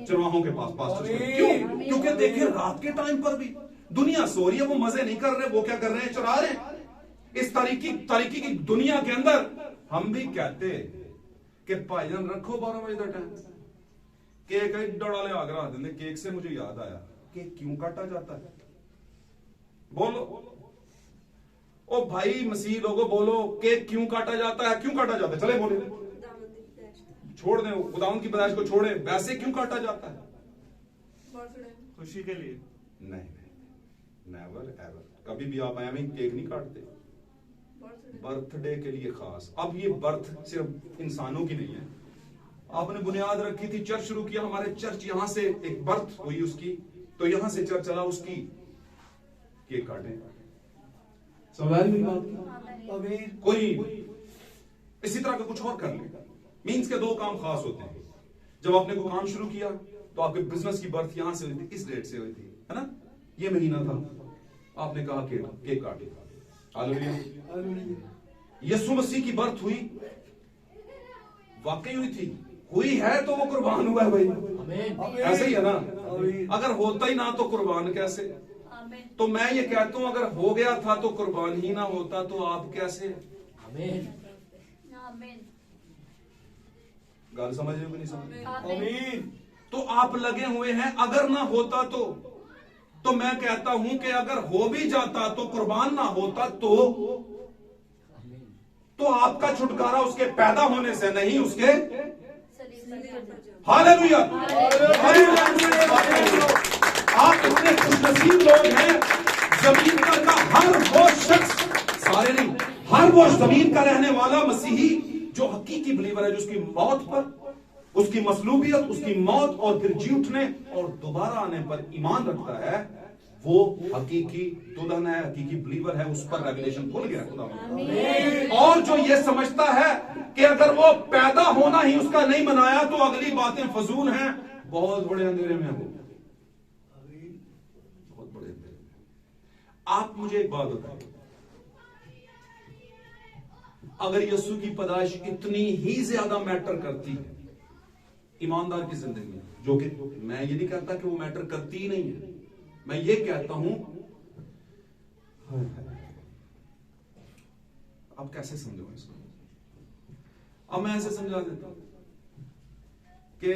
चरवाहों के पास, पास्टर्स के। क्यों? क्योंकि देखिए रात के टाइम पर भी दुनिया सो रही है, वो मजे नहीं कर रहे, वो क्या कर रहे हैं? चरा रहे हैं। इस तरीकी की दुनिया के अंदर हम भी कहते कि भाईजान रखो 12 बजे का टाइम, केक डोड़ाले आगरा देंगे। केक से मुझे याद आया, केक क्यों काटा जाता है? बोलो ओ भाई, मसीह लोगों बोलो, केक क्यों काटा जाता है? क्यों काटा जाता है? चले बोले, छोड़ दें खुदावंद की पैदाइश को, छोड़े। वैसे क्यों काटा जाता है? खुशी के लिए। नहीं, नेवर एवर, कभी भी आप आया में केक नहीं काटते। बर्थडे के लिए खास। अब ये बर्थ सिर्फ इंसानों की नहीं है। आपने बुनियाद रखी थी, चर्च शुरू किया, हमारे चर्च यहां से एक बर्थ हुई उसकी, तो यहां से चर्च चला उसकी, केक काटे। कोई इसी तरह का कुछ और कर ले। मीन्स के दो काम खास होते हैं। जब आपने कोई काम शुरू किया तो आपके बिजनेस की बर्थ यहां से हुई थी, इस डेट से हुई थी, है ना? ये महीना था, आपने कहा केक काटे। हालेलुया। यीशु मसीह की बर्थ हुई, वाकई हुई थी, हुई है तो वो कुर्बान हुआ है भाई। ऐसे ही है ना? अगर होता ही ना तो कुर्बान कैसे? तो मैं ये कहता हूं, अगर हो गया था तो कुर्बान ही ना होता तो आप कैसे? गाल समझ रहे हो कि नहीं समझ? तो आप लगे हुए हैं, अगर ना होता तो मैं कहता हूं कि अगर हो भी जाता तो कुर्बान ना होता तो आपका छुटकारा उसके पैदा होने से नहीं, उसके। हालेलुया। आप इतने खुशनसीब लोग हैं, जमीन पर का हर वो शख्स, सारे नहीं, हर वो जमीन का रहने वाला मसीही जो हकीकी बिलीवर है, जो उसकी मौत पर, उसकी मसलूबियत, उसकी मौत और फिर जी उठने और दोबारा आने पर ईमान रखता है, वो हकीकी दुल्हन है, हकीकी बिलीवर है। उस पर रेवलेशन खुल गया खुदा। और जो ये समझता है कि अगर वो पैदा होना ही उसका नहीं बनाया तो अगली बातें फजूल हैं, बहुत बड़े अंधेरे में है। आप मुझे एक बात बताएं, अगर यीशु की पैदाइश इतनी ही ज्यादा मैटर करती है ईमानदार की जिंदगी में, जो कि मैं ये नहीं कहता कि वो मैटर करती ही नहीं है, मैं ये कहता हूं, अब कैसे समझो इसको? अब मैं ऐसे समझा देता हूं कि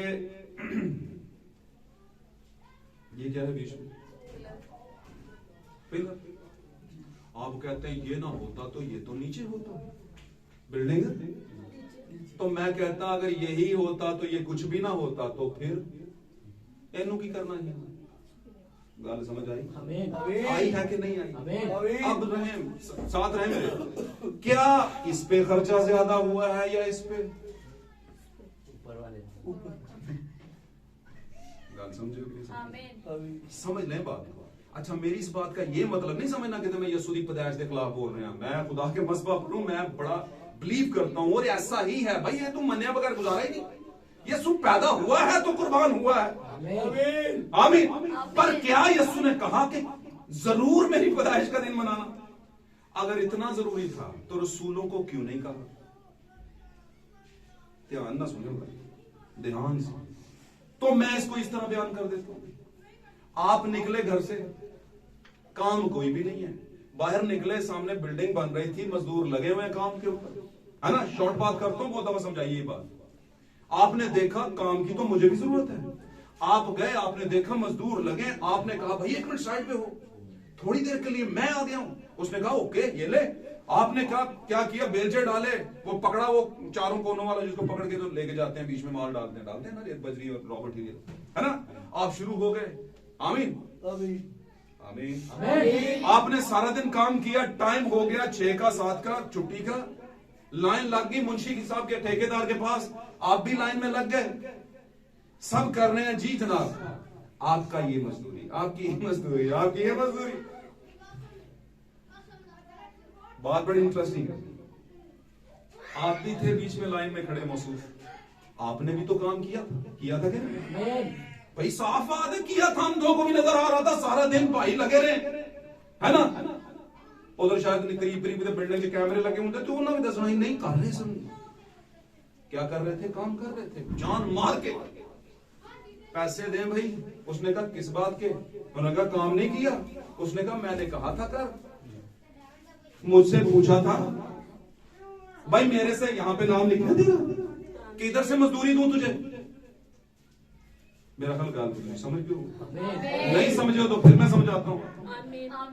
ये क्या है बीच में? पिलर। आप कहते हैं ये ना होता तो ये तो नीचे होता, बिल्डिंग। तो मैं कहता अगर यही होता तो ये कुछ भी ना होता, तो फिर एनू की करना है। गाल समझ आई? आई है कि नहीं आई? अब रहे साथ रहे मेरे, क्या इस पे खर्चा ज्यादा हुआ है या इस पे? गाल समझो? समझ लें बात। अच्छा, मेरी इस बात का ये मतलब नहीं समझना कि मैं यीशु की पैदाइश के खिलाफ बोल रहे हैं। मैं खुदा के मसबा पर हूं, मैं बड़ा बिलीव करता हूं और ऐसा ही है भाई। ये तुम मन्ने बगैर गुजारा ही नहीं। यीशु पैदा हुआ है तो कुर्बान हुआ है। आमीन। पर क्या यीशु ने कहा कि जरूर मेरी पैदाइश का दिन मनाना? अगर इतना जरूरी था तो रसूलों को क्यों नहीं कहा? ध्यान ना सुनो भाई, ध्यान से। तो मैं इसको इस तरह बयान कर देता हूं। आप निकले घर से, काम कोई भी नहीं है, बाहर निकले, सामने बिल्डिंग बन रही थी, मजदूर लगे हुए हैं काम के ऊपर, है ना। शॉर्ट बात करता हूं, बहुत दफा समझाइए ये बात। आपने देखा काम की तो मुझे भी जरूरत है, आप गए, आपने देखा मजदूर लगे, आपने कहा भाई 1 मिनट साइड पे हो, थोड़ी देर के लिए मैं आ गया हूं। उसने कहा ओके ये ले। आपने कहा क्या किया, बेलचे डाले, वो पकड़ा, वो चारों कोनों वाला जिसको पकड़ के तो लेके जाते हैं, बीच में माल डालते हैं ना, रेत बजरी और रॉ मटीरियल, है ना। आप शुरू हो गए, आमीन आमीन। आपने सारा दिन काम किया, टाइम हो गया 6 का 7 का छुट्टी का, लाइन लग गई मुंशी साहब के ठेकेदार के पास, आप भी लाइन में लग गए, सब कर रहे हैं जी जनाब, आपका ये मजदूरी, आपकी ये मजदूरी, आपकी ये मजदूरी। बात बड़ी इंटरेस्टिंग है। आप भी थे बीच में लाइन में खड़े मौसूफ, आपने भी तो काम किया था क्या भाई? साफ बात है किया था, हम दो को भी नजर आ रहा था, सारा दिन भाई लगे रहे, है ना। उधर शायद करीब बिल्डिंग के कैमरे लगे होंगे, तो उन्होंने भी दसना ही नहीं कर रहे, सब क्या कर रहे थे, काम कर रहे थे, जान मार के। पैसे दें भाई, उसने कहा किस बात के, उन्होंने कहा काम नहीं किया, उसने कहा मैंने कहा था कर, मुझसे पूछा था भाई मेरे से यहां पे नाम लिखना तेरा, किधर से मजदूरी दूं तुझे। मेरा ख्याल गाल समझ क्यों नहीं समझे तो फिर मैं समझाता हूं।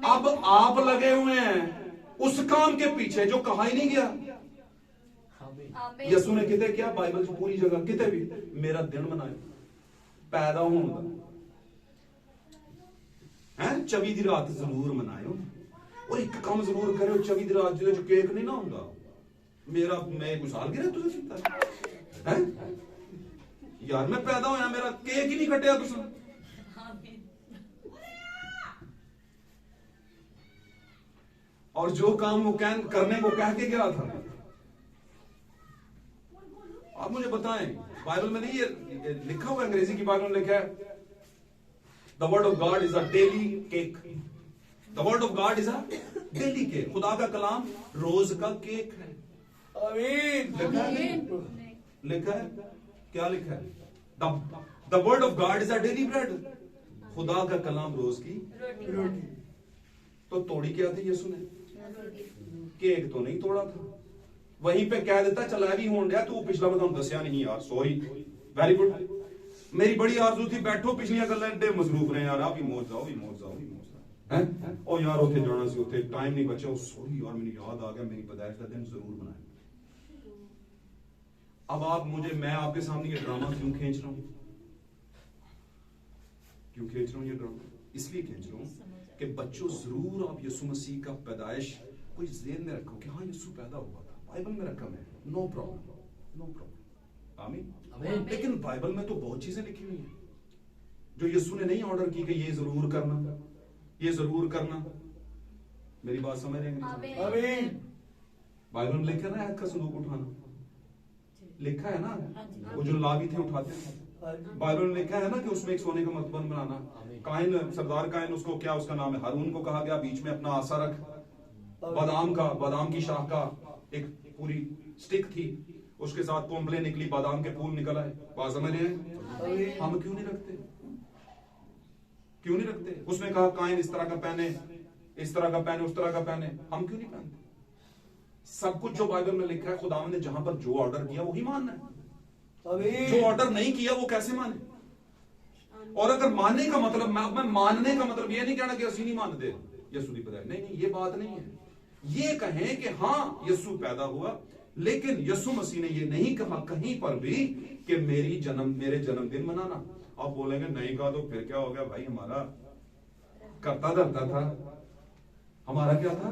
अब आप लगे हुए हैं उस काम के पीछे जो कहा ही नहीं गया। यसु ने किते क्या, बाइबल की पूरी जगह किते भी मेरा दिन मनायो पैदा होने है, 24 दी रात जरूर मनायो, और एक काम जरूर करो 24 दी रात जो केक नहीं ना होंगे मेरा, मैं कोई साल गिरा तुझे चिंता है यार, मैं पैदा होया मेरा केक ही नहीं कटिया तुझे। और जो काम वो करने को कह के गया था, आप मुझे बताएं, बाइबल में नहीं ये लिखा हुआ, अंग्रेजी की बाइबल में लिखा है the word of God is a daily cake, the word of God is a daily cake, खुदा का कलाम रोज का केक है। लिखा है क्या लिखा है, the word of God is a daily bread, खुदा का कलाम रोज की रोटी। तो तोड़ी क्या थी यीशु ने, केक तो नहीं तोड़ा था, वहीं पे कह देता चला भी होने दिया, तू पिछला बताऊं दसिया नहीं यार, सॉरी, वेरी गुड। मेरी बड़ी आरज़ू थी बैठो पिछलियां गल्लां एडे मसरूफ रहे यार, आप भी मौज जाओ हैं, और यार उथे जाना सी, उथे टाइम नहीं बचा, सॉरी यार मैंने याद आ गया, मेरी पैदाइश का दिन जरूर बनाए। अब आप मुझे, मैं आपके सामने ये ड्रामा क्यों खींच रहा हूं, ये ड्रामा इसलिए खींच रहा हूं कि बच्चों जरूर आप यीशु मसीह का पैदाइश कोई ज़हन में रखो कि हाँ यीशु पैदा हुआ था, बाइबल में रखा है, नो प्रॉब्लम, आमीन। लेकिन बाइबल में तो बहुत चीजें लिखी हुई हैं जो यीशु ने नहीं ऑर्डर की कि ये जरूर करना, ये जरूर करना। मेरी बात समझ रहे हैं? आमीन। बाइबल में लिखा ना, ऐद का संदूक उठाना लिखा है ना, वो जो लावी थे उठाते हैं, बाइबल में लिखा है ना कि उसमें एक सोने का मकबन बनाना। काइन, सरदार काइन, उसको क्या उसका नाम है, हारून को कहा गया बीच में अपना आसा रख, बादाम की शाख का एक पूरी स्टिक थी, उसके साथ कोम्बले निकली, बादाम के फूल निकल आए। बात समझ रहे हैं? हम क्यों नहीं रखते? उसने कहा काइन इस तरह का पहने, इस तरह का पहने, उस तरह का पहने, हम क्यों नहीं पहनते? सब कुछ जो बाइबल में लिखा है, खुदावंद ने जहां पर जो ऑर्डर किया वही मानना है, जो ऑर्डर नहीं किया वो कैसे माने? और अगर मानने का मतलब, मैं मानने का मतलब ये नहीं कहना कि असली नहीं मानते यीशु की पैदाइश, नहीं, ये बात नहीं है। ये कहें कि हाँ यीशु पैदा हुआ, लेकिन यीशु मसीह ने ये नहीं कहा कहीं पर भी कि मेरे जन्मदिन मनाना। आप बोलेंगे नहीं कहा तो फिर क्या हो गया भाई, हमारा करता धरता था, हमारा क्या था,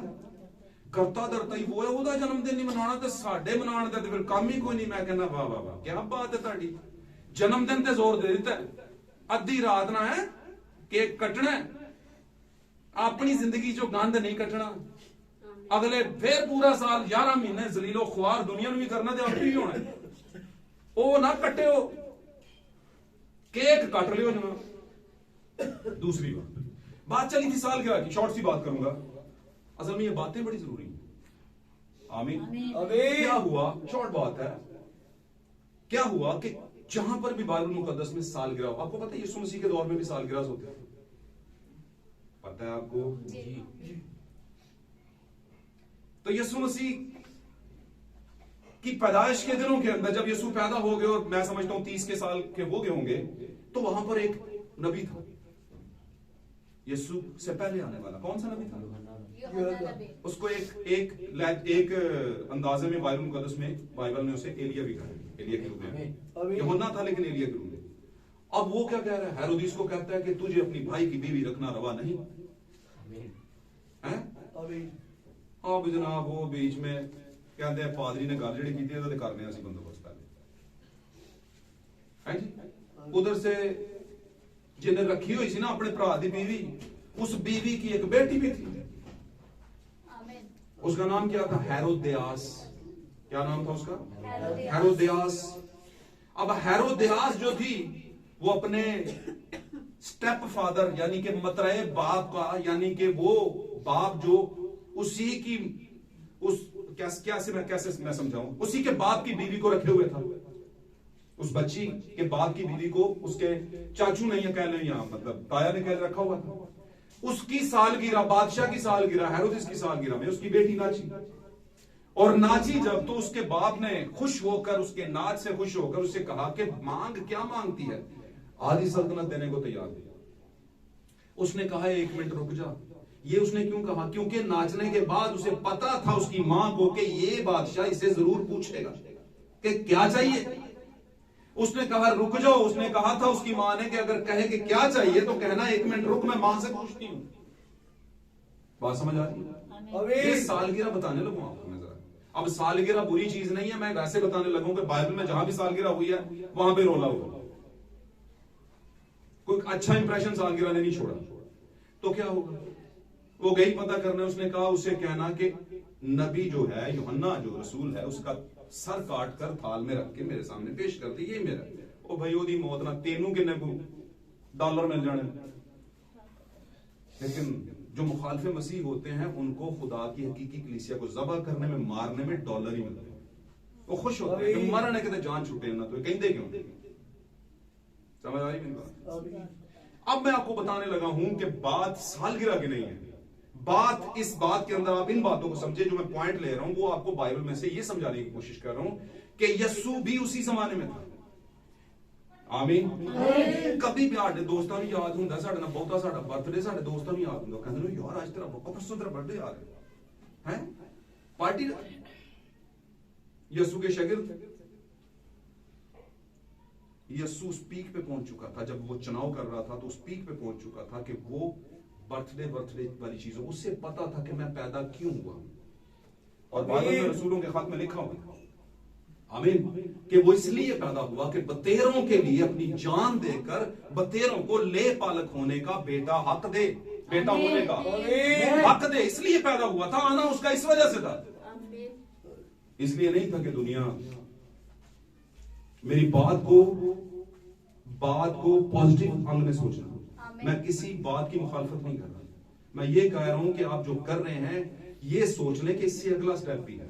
करता धरता ही वो है, ਉਹਦਾ जन्मदिन नहीं मनाना तो साडे मनाने का तो फिर काम ही कोई नहीं। मैं कहना वाह वाह वाह, क्या बात है ताड़ी, जन्मदिन ते जोर दे दिता, अद्धी रात ना है केक कटना, अपनी जिंदगी चो गंद नहीं कटना, अगले फिर पूरा साल 11 महीने जलीलो ख्वार दुनिया भी करना ते आप भी होना, ओ ना कट्टे हो, केक कट लियो जनाब। दूसरी बात चली थी साल की, शॉर्ट सी बात करूंगा, असल में ये बातें बड़ी जरूरी हैं। आमीन। क्या हुआ, शॉर्ट बात है, क्या हुआ कि जहां पर भी बाइबल मुकद्दस में सालगिरह, आपको पता है यीशु मसीह के दौर में भी सालगिरह होते हैं, पता है आपको? तो यीशु मसीह की पैदाइश के दिनों के अंदर जब यीशु पैदा हो गए, और मैं समझता हूं 30 के साल के हो गए होंगे, तो वहां पर एक नबी था यीशु से पहले आने वाला। कौन सा नबी था? उसको एक अंदाजे में बाइबल मुकद्दस में बाइबल ने उसे एलिया भी कहा, एलिया के रूप में। यूहन्ना था लेकिन एलिया के रूप में। अब वो क्या कह रहा है? हेरोदिस को कहता है कि तुझे अपनी भाई की बीवी रखना रवा नहीं है। अब जनाब वो बीच में कहते हैं पादरी ने गल जी की करने बंदोबस्त पहले है जी। उधर से जिन्हें रखी हुई सी ना अपने भरा की बीवी, उस बीवी की एक बेटी भी थी, उसका नाम क्या था? हेरोदियास। क्या नाम था उसका? हेरोदियास। अब हेरोदियास जो थी वो अपने स्टेप फादर यानी कि मतरए बाप का, यानी कि वो बाप जो उसी की उस कैसे मैं समझाऊं, उसी के बाप की बीवी को रखे हुए था। उस बच्ची के बाप की बीवी को उसके चाचू नहीं कह लें, यहां मतलब ताया ने कह रखा हुआ था। उसकी सालगिरह, बादशाह की सालगिरह, हेरोदिस की सालगिरह में उसकी बेटी नाची, और नाची जब तो उसके बाप ने खुश होकर, उसके नाच से खुश होकर उससे कहा कि मांग, क्या मांगती है? आधी सल्तनत देने को तैयार थी। उसने कहा 1 मिनट रुक जा। ये उसने क्यों कहा? क्योंकि नाचने के बाद उसे पता था उसकी मां को कि ये बादशाह इसे जरूर पूछेगा कि क्या चाहिए। उसने कहा रुक जाओ। उसने कहा था उसकी मां ने कि अगर कहे कि क्या चाहिए तो कहना 1 मिनट रुक, मैं मां से पूछती हूं। बात समझ आ रही है? ये सालगिरह बताने लगूं आपको मैं जरा। अब सालगिरह बुरी चीज नहीं है, मैं वैसे बताने लगूं कि बाइबल में जहां भी सालगिरह हुई है वहां पे रोला हुआ, कोई अच्छा इंप्रेशन सालगिरह ने नहीं छोड़ा। तो क्या होगा? वो गई पता करने। उसने कहा, उसे कहना कि नबी जो है, यूहन्ना जो रसूल है, उसका सर काट कर थाल में रख के मेरे सामने पेश कर दी। ये मेरा ओ भाई ओदी मौत ना तेनू किन्ने को डॉलर मिल जाने। लेकिन जो मुखालिफ मसीह होते हैं उनको खुदा की हकीकी कलीसिया को जबा करने में, मारने में डॉलर ही मिलते हैं। वो खुश होते हैं कि मरने के जान छुटे ना, तो कहते क्यों? समझ आ रही मेरी बात? अब मैं आपको बताने लगा हूं कि बात सालगिरह की नहीं है। बात इस बात के अंदर, आप इन बातों को समझे जो मैं पॉइंट ले रहा हूं, वो आपको बाइबल में से ये समझाने की कोशिश कर रहा हूं कि यस्सु भी उसी जमाने में था। आमीन। कभी भी आड़े दोस्तों भी याद होंगे, साढ़े ना बहुता साढ़ा बर्थडे साढ़े दोस्तों भी याद होंगे, कहते यार आज तेरा परसों तेरा बर्थडे आ रहा है पार्टी। यस्सु के शागिर्द, यस्सु उस पीक पे पहुंच चुका था। जब वो चुनाव कर रहा था तो उस पीक पे पहुंच चुका था कि वो बर्थडे वाली चीजों, उससे पता था कि मैं पैदा क्यों हुआ। और बाइबल में रसूलों के खत में लिखा हुआ, आमीन, कि वो इसलिए पैदा हुआ कि बतेरों के लिए अपनी जान देकर बतेरों को ले पालक होने का बेटा हक दे, बेटा होने का हक दे। इसलिए पैदा हुआ था। आना उसका इस वजह से था, इसलिए नहीं था कि दुनिया मेरी बात को पॉजिटिव अंग में सोचना। मैं किसी बात की मुखालफत नहीं कर रहा। मैं ये कह रहा हूं कि आप जो कर रहे हैं ये सोच लें कि इससे अगला स्टेप भी है।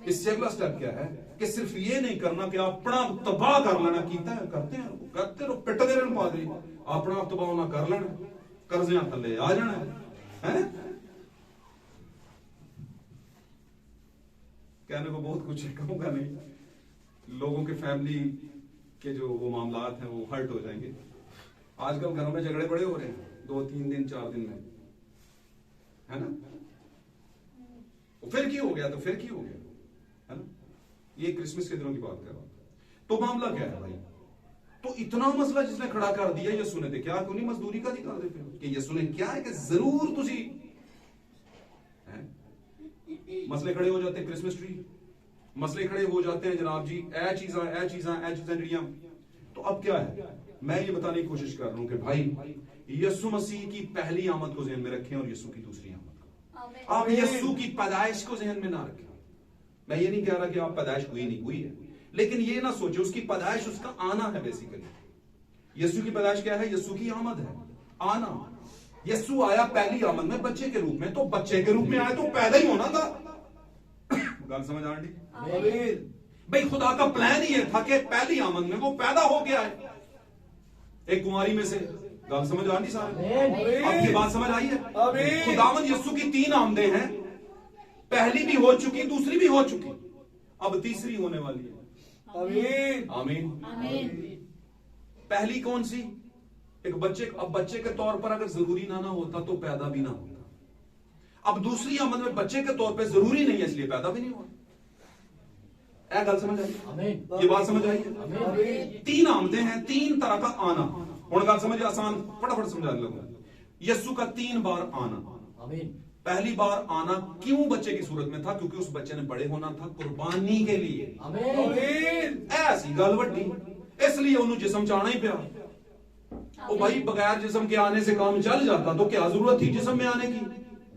इससे अगला स्टेप क्या है कि सिर्फ ये नहीं करना कि अपना तबाह कर लेना। कीता है, करते रहो, पिटते रहना पादरी, अपना आप तबाह ना कर लेना, कर्जियां थले आ जाना है। कहने को बहुत कुछ है, कहूंगा नहीं। लोगों के फैमिली के जो वो मामलात हैं वो हर्ट हो जाएंगे। आजकल घरों में झगड़े बड़े हो रहे हैं 2-3 दिन 4 दिन में, है ना? फिर क्यों हो गया, तो फिर क्यों हो गया, है ना? ये क्रिसमस के दिनों की बात कर रहा हूं। तो मामला क्या है भाई? तो इतना मसला जिसने खड़ा कर दिया यीशु ने, क्या क्यों नहीं मजदूरी का दिखा देते हो कि यीशु ने क्या है कि जरूर तुझी मसले खड़े हो जाते हैं। क्रिसमस ट्री मसले खड़े हो जाते हैं जनाब जी, ए चीज़ां जड़ियां। तो अब क्या है, मैं ये बताने की कोशिश कर रहा हूं कि भाई यीशु मसीह की पहली आमद को ज़हन में रखें और यीशु की दूसरी आमद को। आप यीशु की पैदाइश को ज़हन में ना रखें। मैं ये नहीं कह रहा कि आप पैदाइश हुई नहीं, हुई है, लेकिन ये ना सोचे उसकी पैदाइश उसका आना है। बेसिकली यीशु की पैदाइश क्या है? यीशु की आमद है, आना। यीशु आया पहली आमद में बच्चे के रूप में, तो बच्चे के रूप में आया तो पैदा ही होना था। गल समझ आ रही? भाई खुदा का प्लान ही था कि पहली आमद में वो पैदा हो गया है एक कुंवारी में से। गल समझ आ नहीं सारे? आपकी बात समझ आई है? खुदावंद यीशु की 3 आमदें हैं, पहली भी हो चुकी, दूसरी भी हो चुकी, अब तीसरी होने वाली है। आमीन। पहली कौन सी? एक बच्चे, अब बच्चे के तौर पर अगर जरूरी ना होता तो पैदा भी ना होता। अब दूसरी आमद में बच्चे के तौर पर जरूरी नहीं है इसलिए पैदा भी नहीं हुआ। ऐ गल समझ आई? ये बात समझ आई? 3 आमदें हैं, 3 तरह का आना। हुण गल समझ आसान, फटाफट समझाने लगूंगा। यीशु का 3 बार आना। पहली बार आना क्यों बच्चे की सूरत में था? क्योंकि उस बच्चे ने बड़े होना था कुर्बानी के लिए। ऐसी गल वड्डी, इसलिए उन्होंने जिस्म च आना ही पिया। ओ भाई, बगैर जिस्म के आने से काम चल जाता तो क्या जरूरत थी जिस्म में आने की?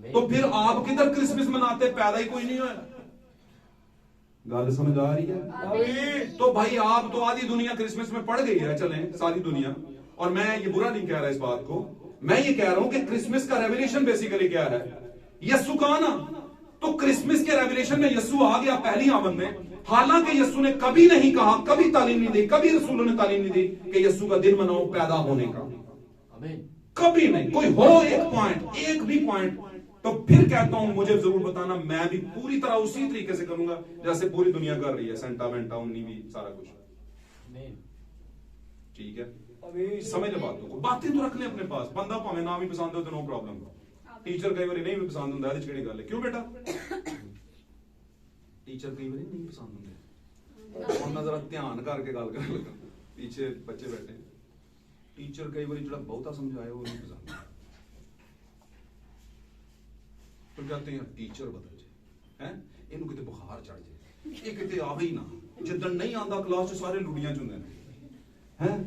तो फिर आप किधर क्रिसमस मनाते? पैदा ही कोई नहीं हुआ। गल समझ आ रही है? तो भाई आप तो आधी दुनिया क्रिसमस में पड़ गई है, चलें सारी दुनिया। और मैं ये बुरा नहीं कह रहा इस बात को, मैं ये कह रहा हूं कि क्रिसमस का रेवलेशन बेसिकली क्या है? यीशु का आना। तो क्रिसमस के रेवलेशन में यीशु आ गया पहली आमद में। हालांकि यीशु ने कभी नहीं कहा, कभी तालीम नहीं दी, कभी रसूलों ने तालीम नहीं दी कि यीशु का दिन मनाओ पैदा होने का। कभी नहीं। कोई हो एक पॉइंट, एक भी पॉइंट, तो फिर कहता हूं मुझे जरूर बताना, मैं भी पूरी तरह उसी तरीके से करूंगा जैसे पूरी दुनिया कर रही है। सेंटा वेंटा उन्नी भी सारा कुछ ठीक है। समझ ले बातों को, बातें तो रख ले अपने पास। बंदा भावे ना भी पसंद हो तो नो प्रॉब्लम। टीचर कई बार नहीं भी पसंद होंगे, केड़ी गल है? क्यों बेटा? टीचर कई बार नहीं पसंद होंगे। और जरा ध्यान करके गल कर लगा, पीछे बच्चे बैठे। टीचर कई बार जो बहुता समझाए वो नहीं पसंद, तो कहते हैं टीचर बदल जाए, हैं इनू किते बुखार चढ़ जाए, ये किते आवे ही ना। जिद्दन नहीं आंदा क्लास च सारे लुड़ियां च हुंदे ने, हैं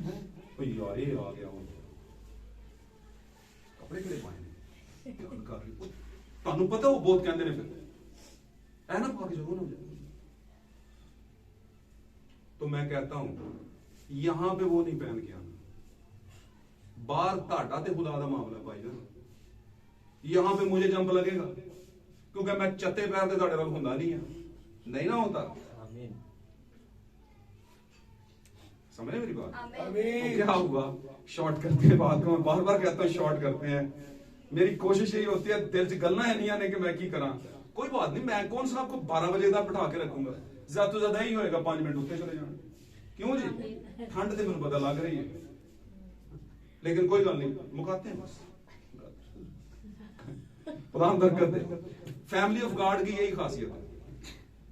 ओ यार ये आ गया, कपड़े किहड़े पाए ने, ध्यान कर रही। तुहानू पता वो बहुत कहंदे ने फिर ऐ ना पा के जाओ ना। तो मैं कहता हूं यहां पे वो नहीं पहन के आना, बाहर ताड़ा ते खुदा दा मामला भाई ना। यहां पे मुझे जंप लगेगा क्योंकि मैं चत्ते पैर ते ताड़े वाल हुंदा नहीं है, नहीं ना होता। समझ मेरी बात? तो क्या हुआ? शॉर्ट करते हैं बात को, मैं बार बार कहता हूं शॉर्ट करते हैं। मेरी कोशिश यही होती है दिल च गलना है नहीं आने कि मैं की करा। कोई बात नहीं, मैं कौन सा आपको 12 बजे तक बिठा के रखूंगा, ज्यादा तो ज्यादा ही होएगा 5 मिनट उत्ते चले जाने। क्यों जी? ठंड तो मुझे पता लग रही है, लेकिन कोई गल नहीं, मुकाते हैं बस। प्रधान बरकत, फैमिली ऑफ गॉड की यही खासियत है,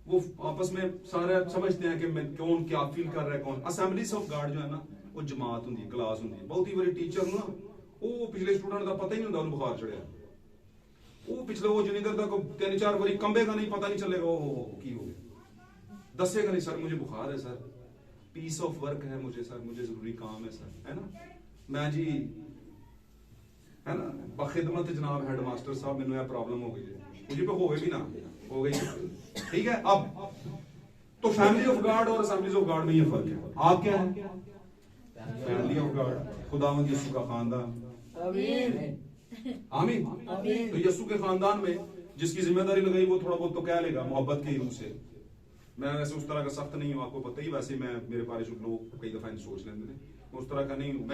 वो आपस में सारे समझते हैं कि मैं कौन क्या फील कर रहा है कौन। असेंबलीज ऑफ गॉड जो है ना, वो जमात होंगी, क्लास होंगी। बहुत ही बड़ी टीचर ना, वो पिछले स्टूडेंट का पता ही नहीं होता उन्हें बुखार चढ़िया, वो पिछले वो जिन्नी देर तक 3-4 बारी कंबेगा नहीं, पता नहीं चलेगा वो की हो गया, दसेगा नहीं सर मुझे बुखार है सर, पीस ऑफ वर्क है मुझे सर, मुझे जरूरी काम है सर, है ना। मैं जी है ना बखिदमत जनाब हेडमास्टर साहब मैंने यह प्रॉब्लम हो गई है, मुझे पे हो गई भी ना हो गई, ठीक है। अब तो फैमिली ऑफ गॉड और असेंबलीज ऑफ गॉड में ये फर्क है। आप क्या है? फैमिली ऑफ गॉड, खुदावंद यीशु का खानदान। आमीन। तो यीशु के खानदान में जिसकी जिम्मेदारी लगाई वो थोड़ा बहुत तो कह लेगा मोहब्बत के रूप से। मैं वैसे उस तरह का सख्त नहीं हूं, आपको पता ही, वैसे मैं मेरे बारे में लोग कई दफा सोच लेते हैं, उस तरह का नहीं हूं।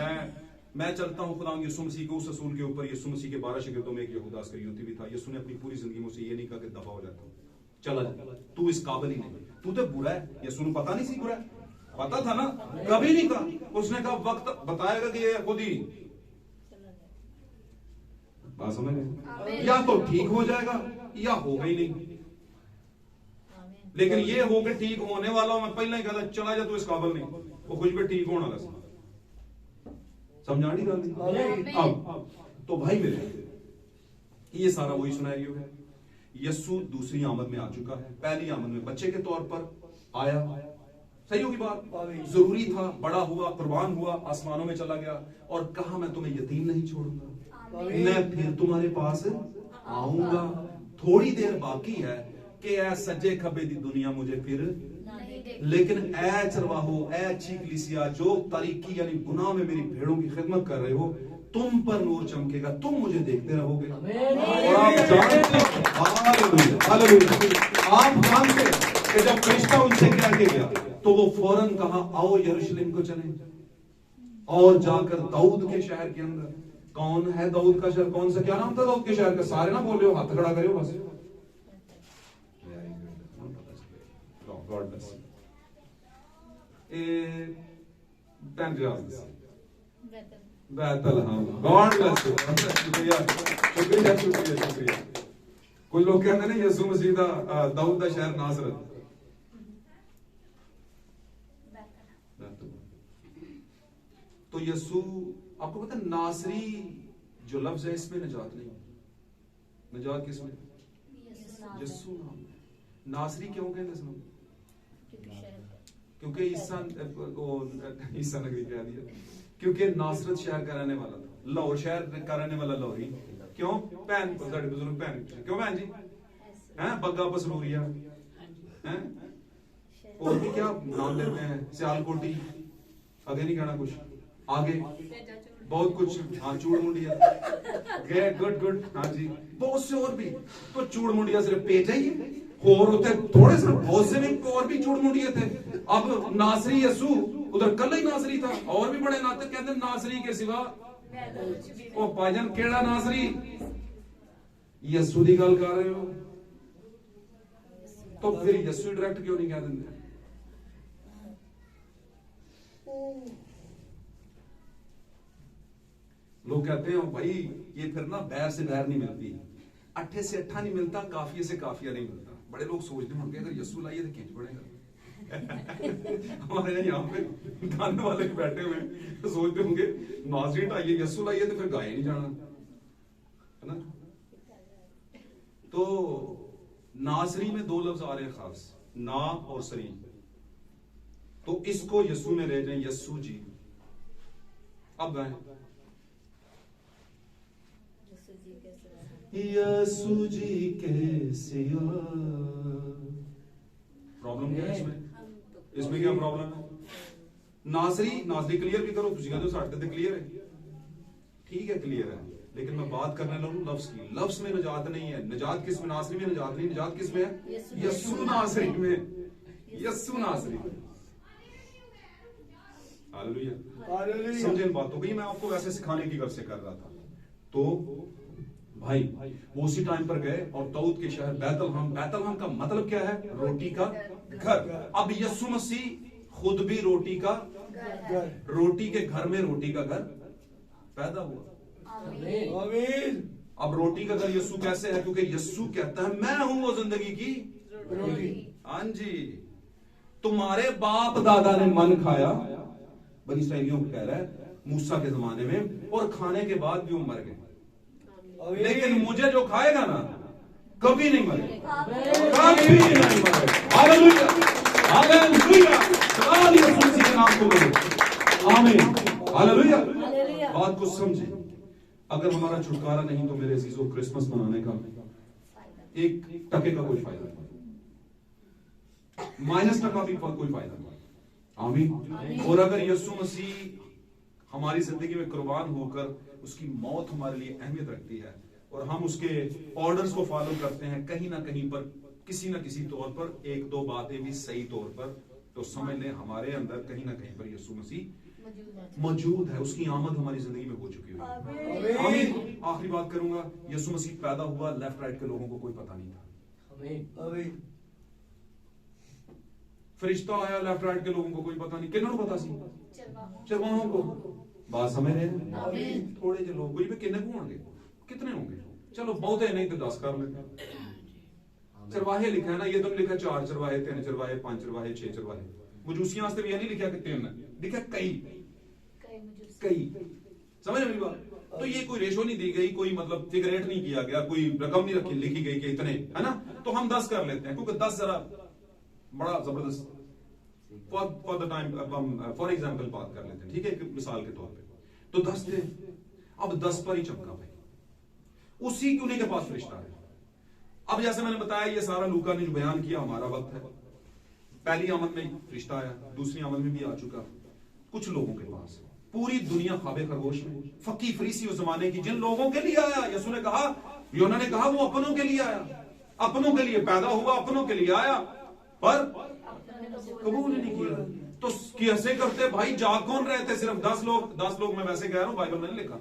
मैं चलता हूं खुदा यीशु मसीह के उस असूल के ऊपर। यीशु मसीह के 12 शागिर्दों में एक यहूदा इस्करियोती भी था। यीशु ने अपनी पूरी जिंदगी में उसे ये नहीं कहा कि दफा हो जाता चला जा, तू इस काबिल ही नहीं, तू तो बुरा है। यीशु ने पता नहीं सी बुरा है, पता था ना, कभी नहीं कहा। उसने कहा वक्त बताएगा कि ये खुद ही बात समझ गए, या तो ठीक हो जाएगा या होगा ही नहीं। लेकिन ये हो के ठीक होने वाला मैं पहले ही कहता चला जा, तू इस काबिल नहीं, वो कुछ भी ठीक होना लगा। समझानी गल। अब तो भाई मेरे ये सारा वही सिनेरियो है। यीशु दूसरी आमद में आ चुका है, पहली आमद में बच्चे के तौर पर आया, सही होगी बात, जरूरी था, बड़ा हुआ, कुर्बान हुआ, आसमानों में चला गया और कहा मैं तुम्हें यतीम नहीं छोड़ूंगा, मैं फिर तुम्हारे पास आऊंगा। थोड़ी देर बाकी है कि ऐ सज्जे खब्बे दी दुनिया मुझे फिर, लेकिन ऐ चरवाहो, ऐ अच्छी कलीसिया जो तारीकी यानी गुनाह में मेरी भेड़ों की खिदमत कर रहे हो, तुम पर नूर चमकेगा, तुम मुझे देखते रहोगे। और आप जानते, हालेलुया, हालेलुया, आप जानते कि जब फरिश्ता उनसे कह के गया तो वो फौरन कहा आओ यरूशलेम को चलें और जाकर दाऊद के शहर के अंदर। कौन है दाऊद का शहर? कौन सा, क्या नाम था दाऊद के शहर का? सारे ना बोल रहे हो, हाथ खड़ा करो बस। God bless. Bethlehem. God bless. शुक्रिया शुक्रिया शुक्रिया शुक्रिया। कुछ लोग कहते हैं ना यसू मसीह दा दाऊद का शहर नासरत। तो यसू, आपको पता है नासरी जो लफ्ज है इसमें निजात नहीं। निजात किसमें? यसू नाम। नासरी क्यों कहते हैं? क्योंकि ईसा नगरी कह दिया, क्योंकि नासरत शहर का रहने वाला था, लाहौर शहर का रहने वाला लाहौरी। क्यों? भैन बुजुर्ग भैन, क्यों भैन जी हैं? बग्गा पसरूरिया हैं, और भी क्या नाम देते हैं, सियालकोटी, आगे नहीं कहना कुछ, आगे बहुत कुछ। हाँ, चूड़ मुंडिया गए, गुड गुड। हाँ जी, बहुत से और भी। तो चूड़ मुंडिया सिर्फ पेज ही और होते थोड़े से, बहुत से भी और भी चूड़ मुंडिया थे। अब नासरी यसू, उधर कल ही नासरी था, और भी बड़े नाते कहते नासरी के सिवा ओ पाजन केड़ा नासरी यसू की गल कर रहे हो, तो फिर यसू डायरेक्ट क्यों नहीं कह देंगे? लोग कहते हैं भाई ये फिर ना बैर से बैर नहीं मिलती, अट्ठे से अट्ठा नहीं मिलता, काफिये से काफिया नहीं मिलता। बड़े लोग सोचते होंगे अगर यस्सु लाइए तो खींच पड़ेगा। हमारे यहाँ पे गाने वाले बैठे हुए तो सोचते होंगे नाज़रीन आइए यस्सु लाइए तो फिर गाए नहीं जाना, है ना? तो नासरी में दो लफ्ज आ रहे हैं खास, ना और सरी। तो इसको यस्सु में ले जाए, यस्सु जी। अब गाएं यस्सु जी कैसे। प्रॉब्लम क्या है इसमें? इसमें क्या प्रॉब्लम है? नासरी क्लियर भी करो, तुझे कहते हो साढ़े क्लियर है, ठीक है क्लियर है, लेकिन मैं बात करने लगूं लफ्ज की। लफ्ज में निजात नहीं है। निजात किस में? नासरी में निजात नहीं, निजात किस में है? यस्सु नासरी में, यस्सु नासरी में। हालेलुया। समझे इन बातों को? ये मैं आपको वैसे सिखाने की गर्ज से कर रहा था। तो भाई वो उसी टाइम पर गए और दाऊद के शहर बैतलहम। बैतलहम का मतलब क्या है? रोटी का घर। अब यस्सु मसीह खुद भी रोटी का घर, रोटी के घर में रोटी का घर पैदा हुआ। आमीन। अब रोटी का घर यस्सु कैसे है? क्योंकि यस्सु कहता है मैं हूं वो जिंदगी की रोटी। हाँ जी, तुम्हारे बाप दादा ने मन खाया, बनी इसराइलियों को कह रहा है, मूसा के जमाने में, और खाने के बाद भी वो मर गए। लेकिन मुझे जो खाएगा ना कभी नहीं मरेगा, कभी नहीं मरेगा। Hallelujah, hallelujah. यीशु मसीह के नाम को बोलो आमीन। हालेलुया। बात को समझे। अगर हमारा छुटकारा नहीं तो मेरे अजीजों क्रिसमस मनाने का एक टके का कोई फायदा नहीं, माइनस टका भी कोई फायदा नहीं। आमीन। और अगर यीशु मसीह हमारी जिंदगी में कुर्बान होकर उसकी मौत हमारे लिए अहमियत रखती है और हम उसके ऑर्डर्स को फॉलो करते हैं, कहीं ना कहीं पर किसी ना किसी तौर पर एक दो बातें भी सही तौर पर, तो समझ लें हमारे अंदर कहीं ना कहीं पर यीशु मसीह मौजूद है, उसकी आमद हमारी जिंदगी में हो चुकी है। आमीन। आखिरी बात करूंगा, यीशु मसीह पैदा हुआ, लेफ्ट राइट के लोगों को कोई पता नहीं था। फरिश्ता आया, लेफ्ट राइट के लोगों को कोई पता नहीं। किन्हों पता सी? चरवाहों को। बात समझ रहे हैं? थोड़े जो लोग कितने को होंगे, कितने होंगे? चलो बहुते नहीं तो 10 कर लेते। चरवाहे लिखा है ना, ये तो लिखा 4 चरवाहे, 3 चरवाहे, 5 चरवाहे, 6 चरवाहे। मजूसियों वास्ते भी ये नहीं लिखा कि 3, लिखा कई। समझ मेरी बात? तो ये कोई रेशो नहीं दी गई, कोई मतलब फिगरेट नहीं किया गया, कोई रकम नहीं रखी लिखी गई कि इतने, है ना? तो हम 10 कर लेते हैं, क्योंकि 10 जरा बड़ा जबरदस्त for the time, for example बात कर लेते हैं, ठीक है, एक मिसाल के तौर पे। तो 10 थे, अब 10 पर ही चमका भाई, उसी उन्हीं के पास फरिश्ता है। अब जैसे मैंने बताया, ये सारा लूका ने जो बयान किया हमारा वक्त है। पहली आमद में फरिश्ता आया, दूसरी आमद में भी आ चुका कुछ लोगों के पास। पूरी दुनिया ख्वाबे खरगोश में, फकी फरीसी उस जमाने की, जिन लोगों के लिए आया, यीशु ने कहा, योना ने कहा वो अपनों के लिए आया, अपनों के लिए पैदा हुआ, अपनों के लिए आया। पर कबूल ही नहीं किया। तो कैसे करते भाई? जाग कौन रहे थे? सिर्फ 10 लोग मैं वैसे कह रहा हूं, बाइबल में नहीं लिखा,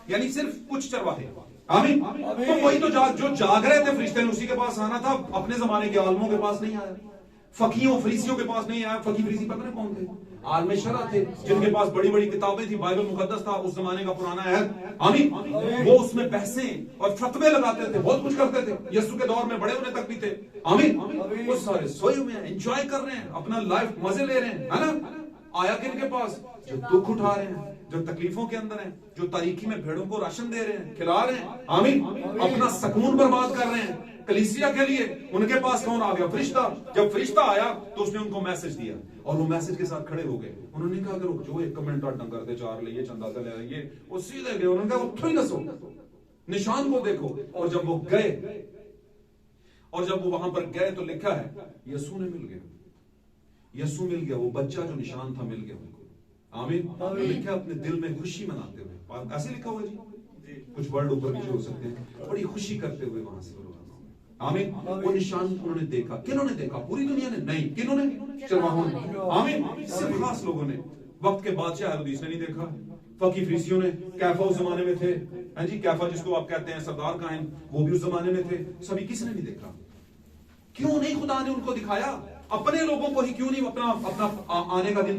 यानी सिर्फ कुछ चरवाहे। आमीन। तो वही तो जो जाग रहे थे फरिश्ते ने उसी के पास आना था। अपने जमाने के आलमों के पास नहीं आया, फकीयों फरीसियों के पास नहीं आया। फकी फरीसी पता नहीं कौन थे? आलम शरा थे, जिनके पास बड़ी बड़ी किताबें थी, बाइबल मुकद्दस था, उस जमाने का पुराना अहद। आमीन। वो उसमें बहसें और फतवे लगाते थे, बहुत कुछ करते थे। यीशु के दौर में बड़े होने तक भी थे। आमीन। वो सारे सोए हुए हैं, एंजॉय कर रहे हैं, अपना लाइफ मजे ले रहे हैं, है ना? आया किनके पास? जो दुख उठा रहे हैं, जो तकलीफों के अंदर हैं, जो तारीकी में भेड़ों को राशन दे रहे हैं, खिला रहे हैं। आमीन। अपना सुकून बर्बाद कर रहे हैं कलीसिया के लिए। उनके पास कौन आ गया? फरिश्ता। जब फरिश्ता आया तो उसने उनको मैसेज दिया और वो मैसेज के साथ खड़े हो गए। उन्होंने कहा कि रुक जो, एक कमेंट कर दे, 4 लिए चंदा से ले आइए। वो सीधे गए। उन्होंने कहा उठो ही ना सो, निशान को देखो। और जब वो गए, और जब वो वहां पर गए तो लिखा है यीशु ने मिल गया। यीशु मिल गया, वो बच्चा जो निशान था मिल गया उनको। आमीन। लिखा अपने दिल में खुशी मनाते हुए, ऐसे लिखा हुआ जी, कुछ वर्ड ऊपर नीचे हो सकते हैं, बड़ी खुशी करते हुए वहां से। आमीन। वो निशान उन्होंने देखा। किन्होंने देखा? पूरी दुनिया ने नहीं। किन्होंने? चरवाहों ने। आमीन। सिर्फ खास लोगों ने। वक्त के बादशाह हेरोदेस ने नहीं देखा, फकी फरीसियों ने, कैफा उस जमाने में थे, हैं जी, कैफा जिसको आप कहते हैं सरदार कायम, वो भी उस जमाने में थे। सभी किसने नहीं देखा? क्यों नहीं खुदा ने उनको दिखाया? अपने लोगों को ही क्यों नहीं अपना आने का दिन